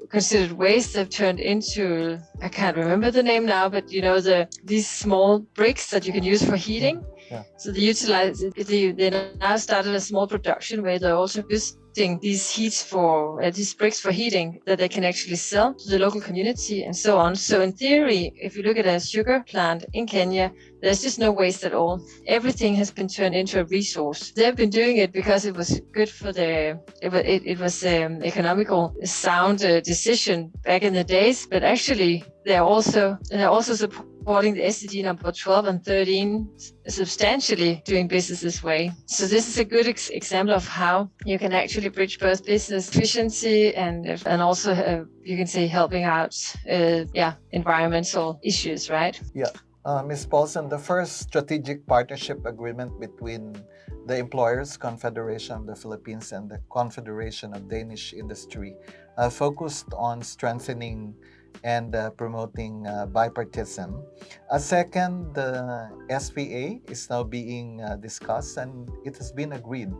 Speaker 6: considered waste have turned into, I can't remember the name now, but these small bricks that you can use for heating. Yeah. So they now started a small production where they're also using these bricks for heating that they can actually sell to the local community and so on. So in theory, if you look at a sugar plant in Kenya, there's just no waste at all. Everything has been turned into a resource. They've been doing it because it was good for it was economical sound decision back in the days, but actually they're also supporting the SDG number 12 and 13 substantially doing business this way. So this is a good example of how you can actually bridge both business efficiency and also you can say helping out environmental issues, right?
Speaker 1: Yeah. Ms. Poulsen, the first strategic partnership agreement between the Employers Confederation of the Philippines and the Confederation of Danish Industry focused on strengthening and promoting bipartisan. A second SPA is now being discussed, and it has been agreed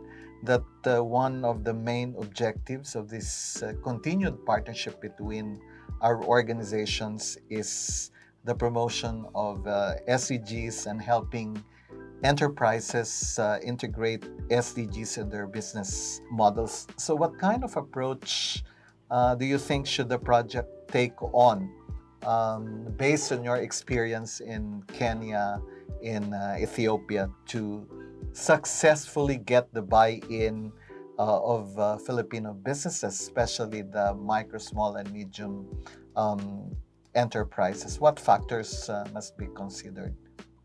Speaker 1: that one of the main objectives of this continued partnership between our organizations is the promotion of SDGs and helping enterprises integrate SDGs in their business models. So what kind of approach do you think should the project take on based on your experience in Kenya, in Ethiopia, to successfully get the buy-in of Filipino businesses, especially the micro, small, and medium enterprises? What factors must be considered?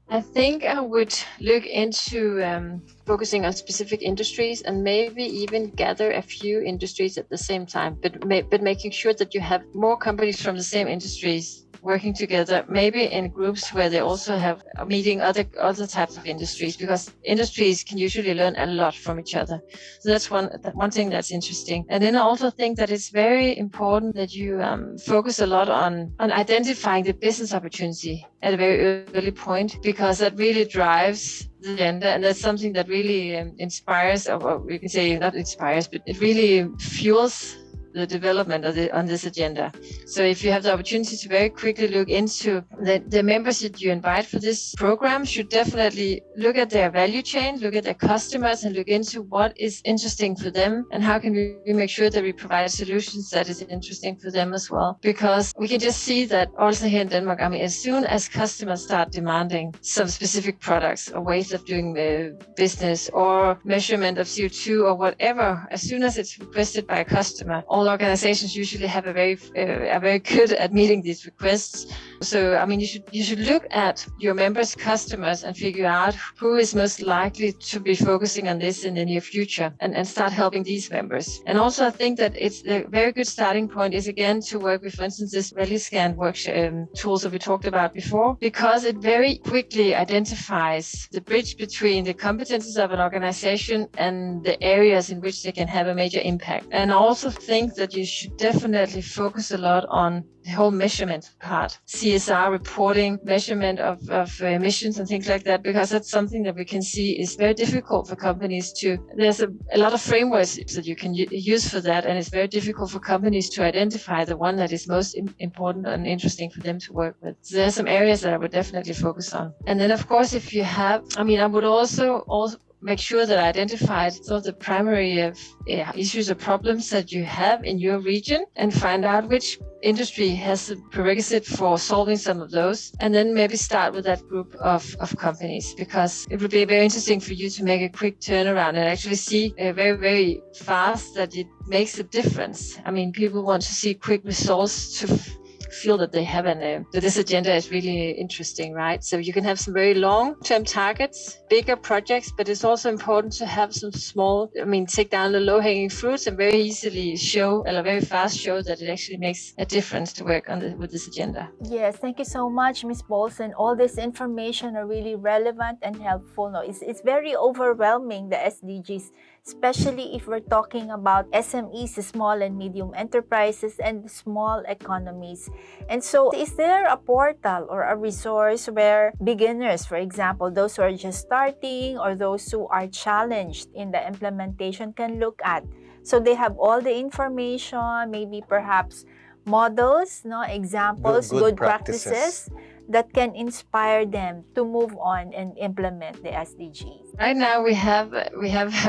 Speaker 6: I think I would look into focusing on specific industries and maybe even gather a few industries at the same time, but making sure that you have more companies from the same industries working together, maybe in groups where they also have meeting other types of industries, because industries can usually learn a lot from each other. So that's one thing that's interesting. And then I also think that it's very important that you focus a lot on identifying the business opportunity at a very early point, because that really drives the agenda, and that's something that really inspires, or we can say not inspires, but it really fuels the development on this agenda. So if you have the opportunity to very quickly look into the members that you invite for this program should definitely look at their value chain, look at their customers, and look into what is interesting for them and how can we make sure that we provide solutions that is interesting for them as well. Because we can just see that also here in Denmark, I mean, as soon as customers start demanding some specific products or ways of doing the business or measurement of CO2 or whatever, as soon as it's requested by a customer, all organizations usually are very good at meeting these requests. So, I mean, you should look at your members' customers and figure out who is most likely to be focusing on this in the near future, and start helping these members. And also, I think that it's a very good starting point is again to work with, for instance, this rally scan tools that we talked about before, because it very quickly identifies the bridge between the competences of an organization and the areas in which they can have a major impact. And I also think that you should definitely focus a lot on the whole measurement part, CSR reporting, measurement of emissions and things like that, because that's something that we can see is very difficult for companies to, there's a lot of frameworks that you can use for that, and it's very difficult for companies to identify the one that is most important and interesting for them to work with. So there are some areas that I would definitely focus on. And then of course, if you have, I mean, I would also make sure that I identified some of the primary issues or problems that you have in your region, and find out which industry has the prerequisite for solving some of those, and then maybe start with that group of companies, because it would be very interesting for you to make a quick turnaround and actually see very, very fast that it makes a difference. I mean, people want to see quick results to feel that they have that this agenda is really interesting, right? So you can have some very long-term targets, bigger projects, but it's also important to have some small, I mean, take down the low-hanging fruits and very easily very fast show that it actually makes a difference to work on with this agenda.
Speaker 2: Yes, thank you so much, Ms. Poulsen. All this information are really relevant and helpful. No, it's very overwhelming, the SDGs, especially if we're talking about SMEs, small and medium enterprises, and small economies. And so, is there a portal or a resource where beginners, for example, those who are just starting or those who are challenged in the implementation can look at? So they have all the information, maybe perhaps models, examples, good practices that can inspire them to move on and implement the SDGs.
Speaker 6: Right now we have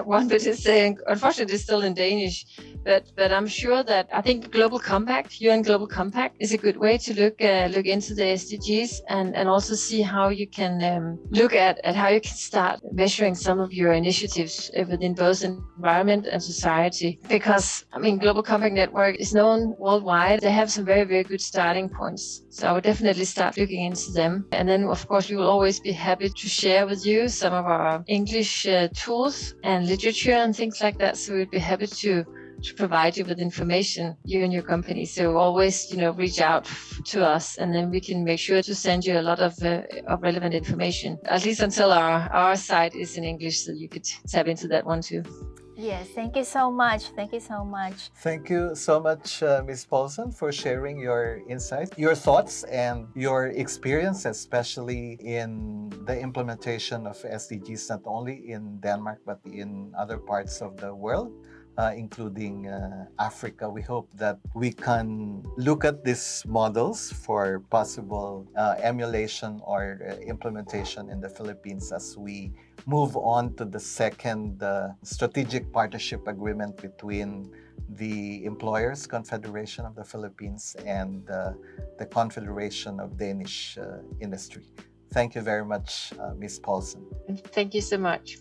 Speaker 6: one, but it's unfortunately still in Danish. But I'm sure that I think Global Compact, UN Global Compact, is a good way to look into the SDGs and also see how you can look at how you can start measuring some of your initiatives within both environment and society. Because I mean, Global Compact Network is known worldwide. They have some very, very good starting points. So I would definitely start looking into them. And then of course we will always be happy to share with you some of our English tools and literature and things like that. So we'd be happy to to provide you with information, you and your company. So always, reach out to us, and then we can make sure to send you a lot of relevant information, at least until our site is in English, so you could tap into that one too.
Speaker 2: Yes, thank you so much. Thank you so much.
Speaker 1: Thank you so much, Ms. Poulsen, for sharing your insight, your thoughts, and your experience, especially in the implementation of SDGs, not only in Denmark, but in other parts of the world, including Africa. We hope that we can look at these models for possible emulation or implementation in the Philippines as we move on to the second strategic partnership agreement between the Employers Confederation of the Philippines and the Confederation of Danish Industry. Thank you very much, Ms. Poulsen.
Speaker 6: Thank you so much.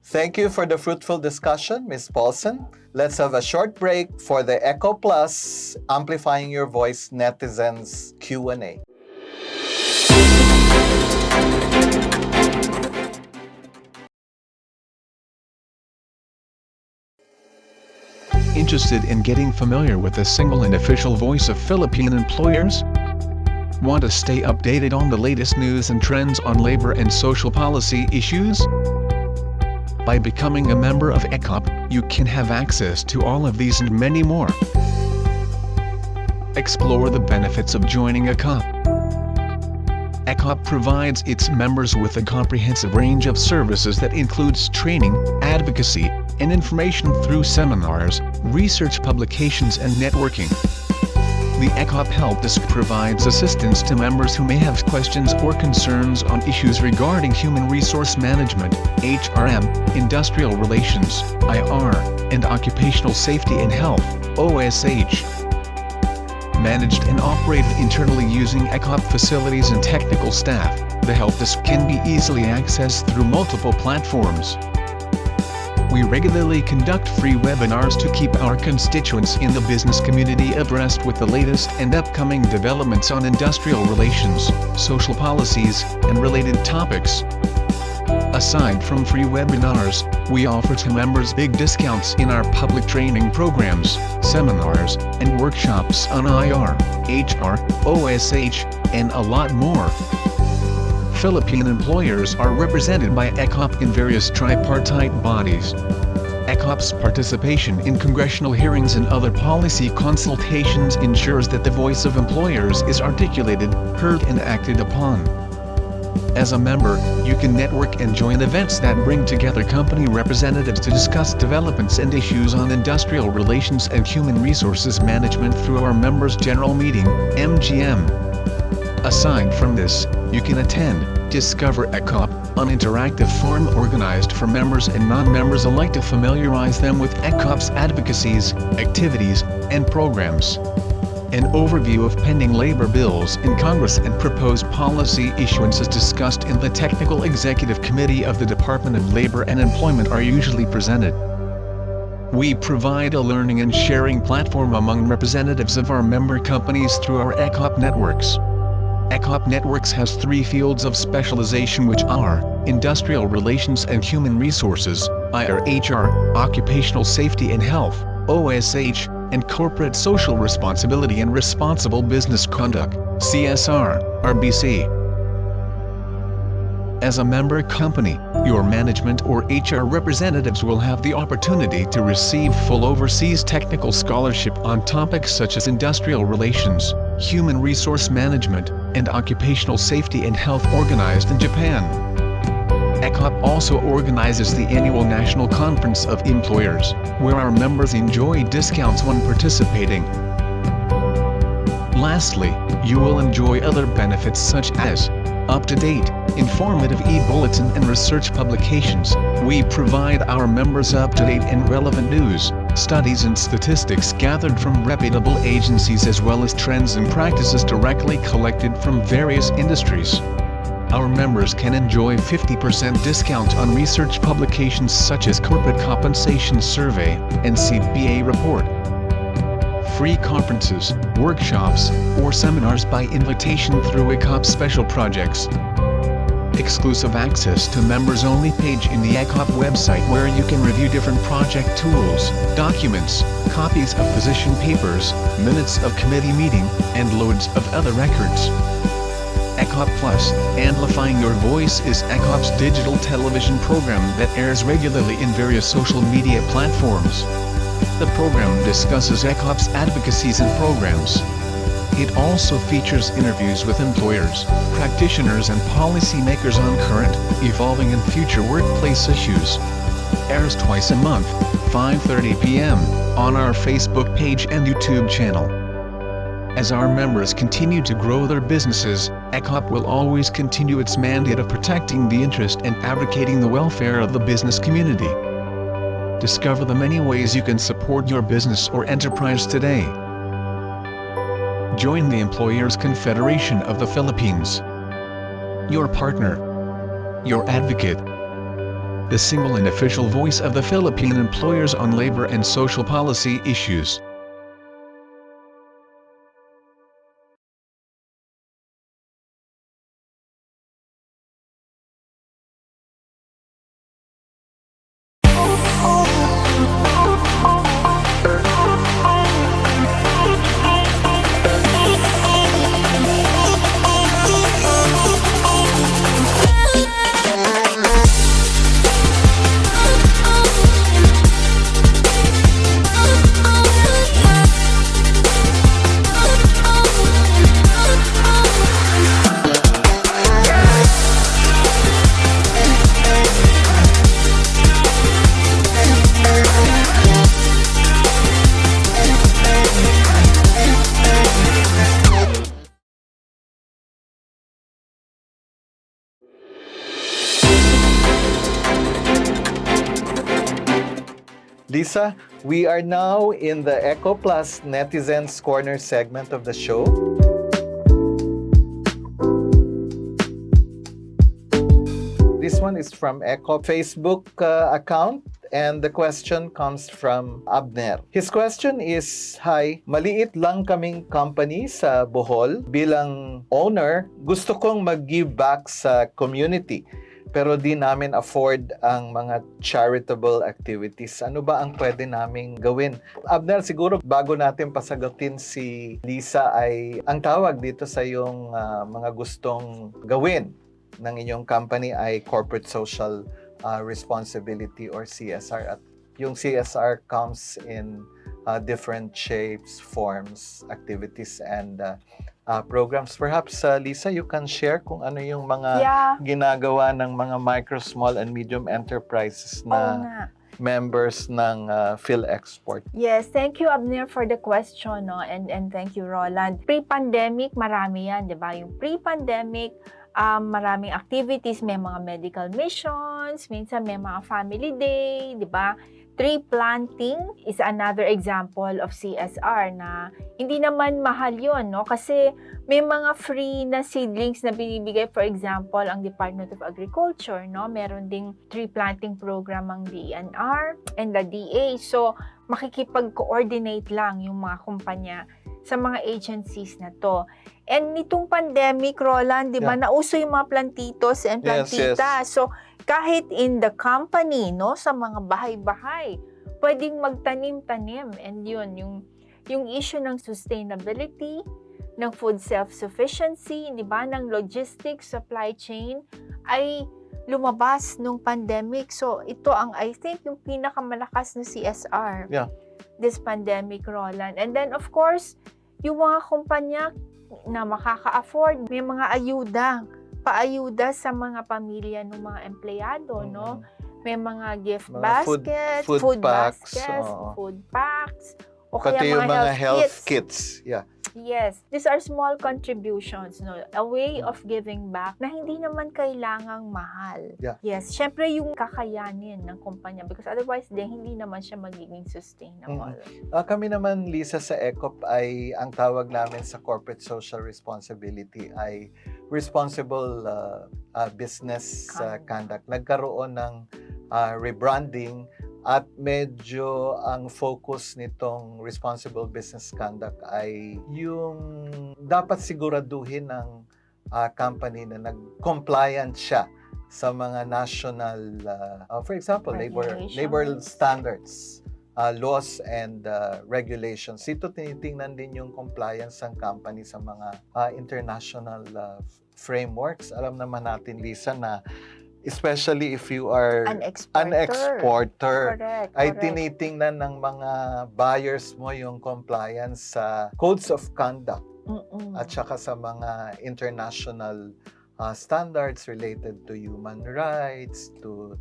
Speaker 1: Thank you for the fruitful discussion, Ms. Poulsen. Let's have a short break for the ECOPlus Amplifying Your Voice Netizens Q&A.
Speaker 7: Interested in getting familiar with the single and official voice of Philippine employers? Want to stay updated on the latest news and trends on labor and social policy issues? By becoming a member of ECOP, you can have access to all of these and many more. Explore the benefits of joining ECOP. ECOP provides its members with a comprehensive range of services that includes training, advocacy, and information through seminars, research publications and networking. The ECOP Help Desk provides assistance to members who may have questions or concerns on issues regarding human resource management, HRM, industrial relations, IR, and occupational safety and health, OSH. Managed and operated internally using ECOP facilities and technical staff, the Help Desk can be easily accessed through multiple platforms. We regularly conduct free webinars to keep our constituents in the business community abreast with the latest and upcoming developments on industrial relations, social policies, and related topics. Aside from free webinars, we offer to members big discounts in our public training programs, seminars, and workshops on IR, HR, OSH, and a lot more. Philippine employers are represented by ECOP in various tripartite bodies. ECOP's participation in congressional hearings and other policy consultations ensures that the voice of employers is articulated, heard and acted upon. As a member, you can network and join events that bring together company representatives to discuss developments and issues on industrial relations and human resources management through our Members' General Meeting, MGM. Aside from this, you can attend, discover ECOP, an interactive forum organized for members and non-members alike to familiarize them with ECOP's advocacies, activities, and programs. An overview of pending labor bills in Congress and proposed policy issuances discussed in the Technical Executive Committee of the Department of Labor and Employment are usually presented. We provide a learning and sharing platform among representatives of our member companies through our ECOP networks. ECOP Networks has 3 fields of specialization, which are industrial relations and human resources, IR/HR, occupational safety and health, OSH, and corporate social responsibility and responsible business conduct, CSR, RBC. As a member company, your management or HR representatives will have the opportunity to receive full overseas technical scholarship on topics such as industrial relations, human resource management, and occupational safety and health organized in Japan. ECOP also organizes the annual National Conference of Employers, where our members enjoy discounts when participating. Lastly, you will enjoy other benefits such as up-to-date, informative e-bulletin and research publications. We provide our members up-to-date and relevant news, studies and statistics gathered from reputable agencies, as well as trends and practices directly collected from various industries. Our members can enjoy 50% discount on research publications such as Corporate Compensation Survey and CBA Report. Free conferences, workshops, or seminars by invitation through ECOP special projects. exclusive access to members-only page in the ECOP website where you can review different project tools, documents, copies of position papers, minutes of committee meeting, and loads of other records. ECOPlus, Amplifying Your Voice is ECOP's digital television program that airs regularly in various social media platforms. The program discusses ECOP's advocacies and programs. It also features interviews with employers, practitioners and policymakers on current, evolving and future workplace issues. Airs twice a month, 5:30 p.m., on our Facebook page and YouTube channel. As our members continue to grow their businesses, ECOP will always continue its mandate of protecting the interest and advocating the welfare of the business community. Discover the many ways you can support your business or enterprise today. Join the Employers Confederation of the Philippines. Your partner. Your advocate. The single and official voice of the Philippine employers on labor and social policy issues.
Speaker 1: Lisa, we are now in the ECOPlus Netizens Corner segment of the show. This one is from ECOP Facebook account, and the question comes from Abner. His question is, Hi, maliit lang kaming company sa Bohol. Bilang owner, gusto kong mag-give back sa community. Pero di namin afford ang mga charitable activities. Ano ba ang pwede naming gawin? Abner, siguro bago natin pasagutin si Lisa ay ang tawag dito sa yung mga gustong gawin ng inyong company ay corporate social responsibility or CSR. At yung CSR comes in different shapes, forms, activities, and programs. Perhaps, Lisa, you can share kung ano yung mga ginagawa ng mga micro, small, and medium enterprises na members ng PhilExport.
Speaker 2: Yes, thank you, Abner, for the question, no? And thank you, Roland. Pre-pandemic, marami yan, di ba? Yung pre-pandemic, maraming activities, may mga medical missions, minsan may mga family day, di ba? Tree planting is another example of CSR na hindi naman mahal yun, no? Kasi may mga free na seedlings na binibigay, for example, ang Department of Agriculture, no? Meron ding tree planting program ang DNR and the DA. So, makikipag-coordinate lang yung mga kumpanya sa mga agencies na to. And nitong pandemic, Roland, di ba, nauso yung mga plantitos and plantita.
Speaker 1: Yes.
Speaker 2: So, kahit in the company, no, sa mga bahay-bahay, pwedeng magtanim-tanim. And yun, yung issue ng sustainability, ng food self-sufficiency, di ba, ng logistics, supply chain, ay lumabas nung pandemic. So, ito ang, I think, yung pinakamalakas na CSR. This pandemic, Roland. And then, of course, yung mga kumpanya na makaka-afford, may mga paayuda sa mga pamilya ng mga empleyado, no? May mga gift baskets, food
Speaker 1: packs,
Speaker 2: baskets, food packs, o
Speaker 1: pati
Speaker 2: kaya
Speaker 1: yung mga health
Speaker 2: kits. Yes, these are small contributions, no? A way of giving back na hindi naman kailangang mahal. Yes, syempre yung kakayanin ng kumpanya because otherwise hindi naman siya magiging sustainable.
Speaker 1: Kami naman, Lisa, sa ECOP ay ang tawag namin sa corporate social responsibility ay responsible business conduct. Nagkaroon ng rebranding at medyo ang focus nitong responsible business conduct ay yung dapat siguraduhin ng company na nag-compliant siya sa mga national, for example, labor standards, laws and regulations. Ito tinitingnan din yung compliance ng company sa mga international frameworks. Alam naman natin, Lisa, na especially if you are an exporter, ay tinitingnan ng mga buyers mo yung compliance sa codes of conduct at saka sa mga international standards related to human rights, to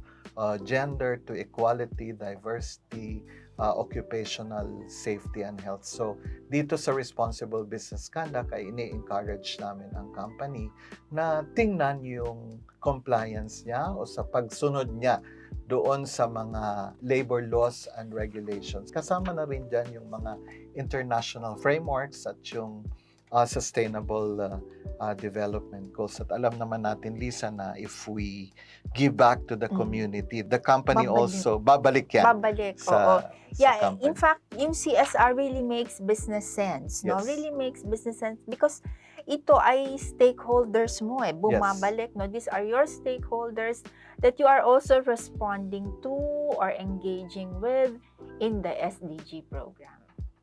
Speaker 1: gender, to equality, diversity, occupational safety and health. So, dito sa responsible business conduct ay ini-encourage namin ang company na tingnan yung compliance niya o sa pagsunod niya doon sa mga labor laws and regulations. Kasama na rin dyan yung mga international frameworks at yung sustainable development goals. At alam naman natin, Lisa, na if we give back to the community, the company also, babalik yan. Sa company.
Speaker 2: In fact, yung CSR really makes business sense. No?
Speaker 1: Yes.
Speaker 2: Really makes business sense because ito ay stakeholders mo bumabalik. No? These are your stakeholders that you are also responding to or engaging with in the SDG program.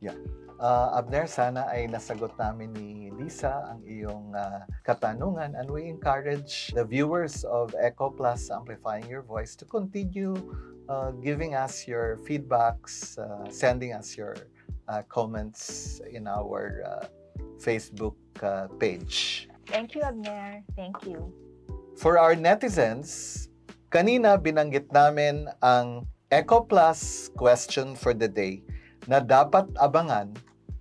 Speaker 1: Yeah. Abner, sana ay nasagot namin ni Lisa ang iyong katanungan, and we encourage the viewers of ECOPlus Amplifying Your Voice to continue giving us your feedbacks, sending us your comments in our Facebook page.
Speaker 2: Thank you, Abner. Thank you.
Speaker 1: For our netizens, kanina binanggit namin ang ECOPlus question for the day na dapat abangan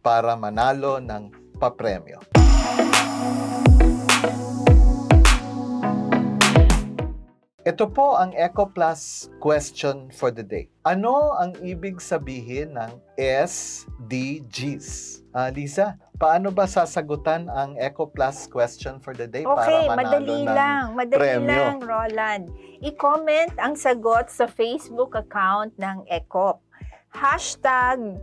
Speaker 1: para manalo ng papremyo. Ito po ang ECOPlus question for the day. Ano ang ibig sabihin ng SDGs? Lisa, paano ba sasagutan ang ECOPlus question for the day para manalo ng
Speaker 2: madali lang, Roland. I-comment ang sagot sa Facebook account ng ECOP.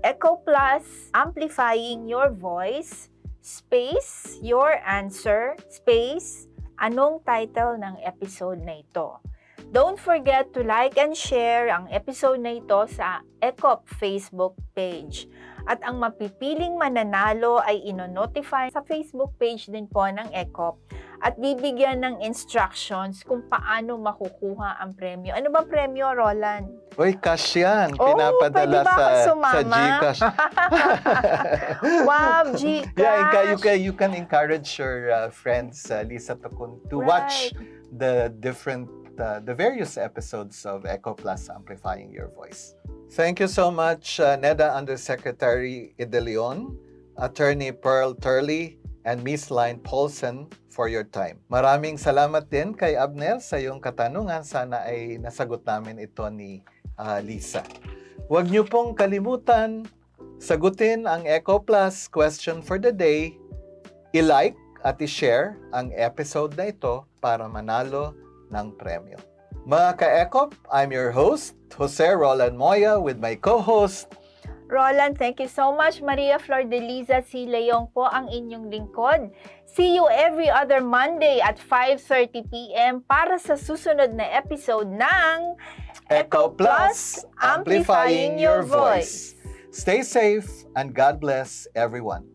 Speaker 2: #ECOPlus Amplifying Your Voice, space, your answer, space, anong title ng episode na ito. Don't forget to like and share ang episode na ito sa ECOP Facebook page. At ang mapipiling mananalo ay ino-notify sa Facebook page din po ng ECOP at bibigyan ng instructions kung paano makukuha ang premyo. Ano ba premyo, Roland?
Speaker 1: Uy, cash yan. Pinapadala sa GCash.
Speaker 2: Wow, GCash.
Speaker 1: Yeah, you can encourage your friends, Lisa, to watch the various episodes of ECOPlus Amplifying Your Voice. Thank you so much, NEDA Undersecretary Edillon, Attorney Turley, and Miss Line Poulsen for your time. Maraming salamat din kay Abner sa iyong katanungan. Sana ay nasagot namin ito ni Lisa. Huwag niyo pong kalimutan, sagutin ang ECOPlus question for the day, i-like at i-share ang episode na ito para manalo ng premyo. Mga ka-ECOP, I'm your host, Jose Roland Moya, with my co-host,
Speaker 2: Roland, thank you so much. Maria Flor de Liza C. Leong po ang inyong lingkod. See you every other Monday at 5:30 p.m. para sa susunod na episode ng
Speaker 1: ECOPlus Amplifying Your Voice. Stay safe and God bless everyone.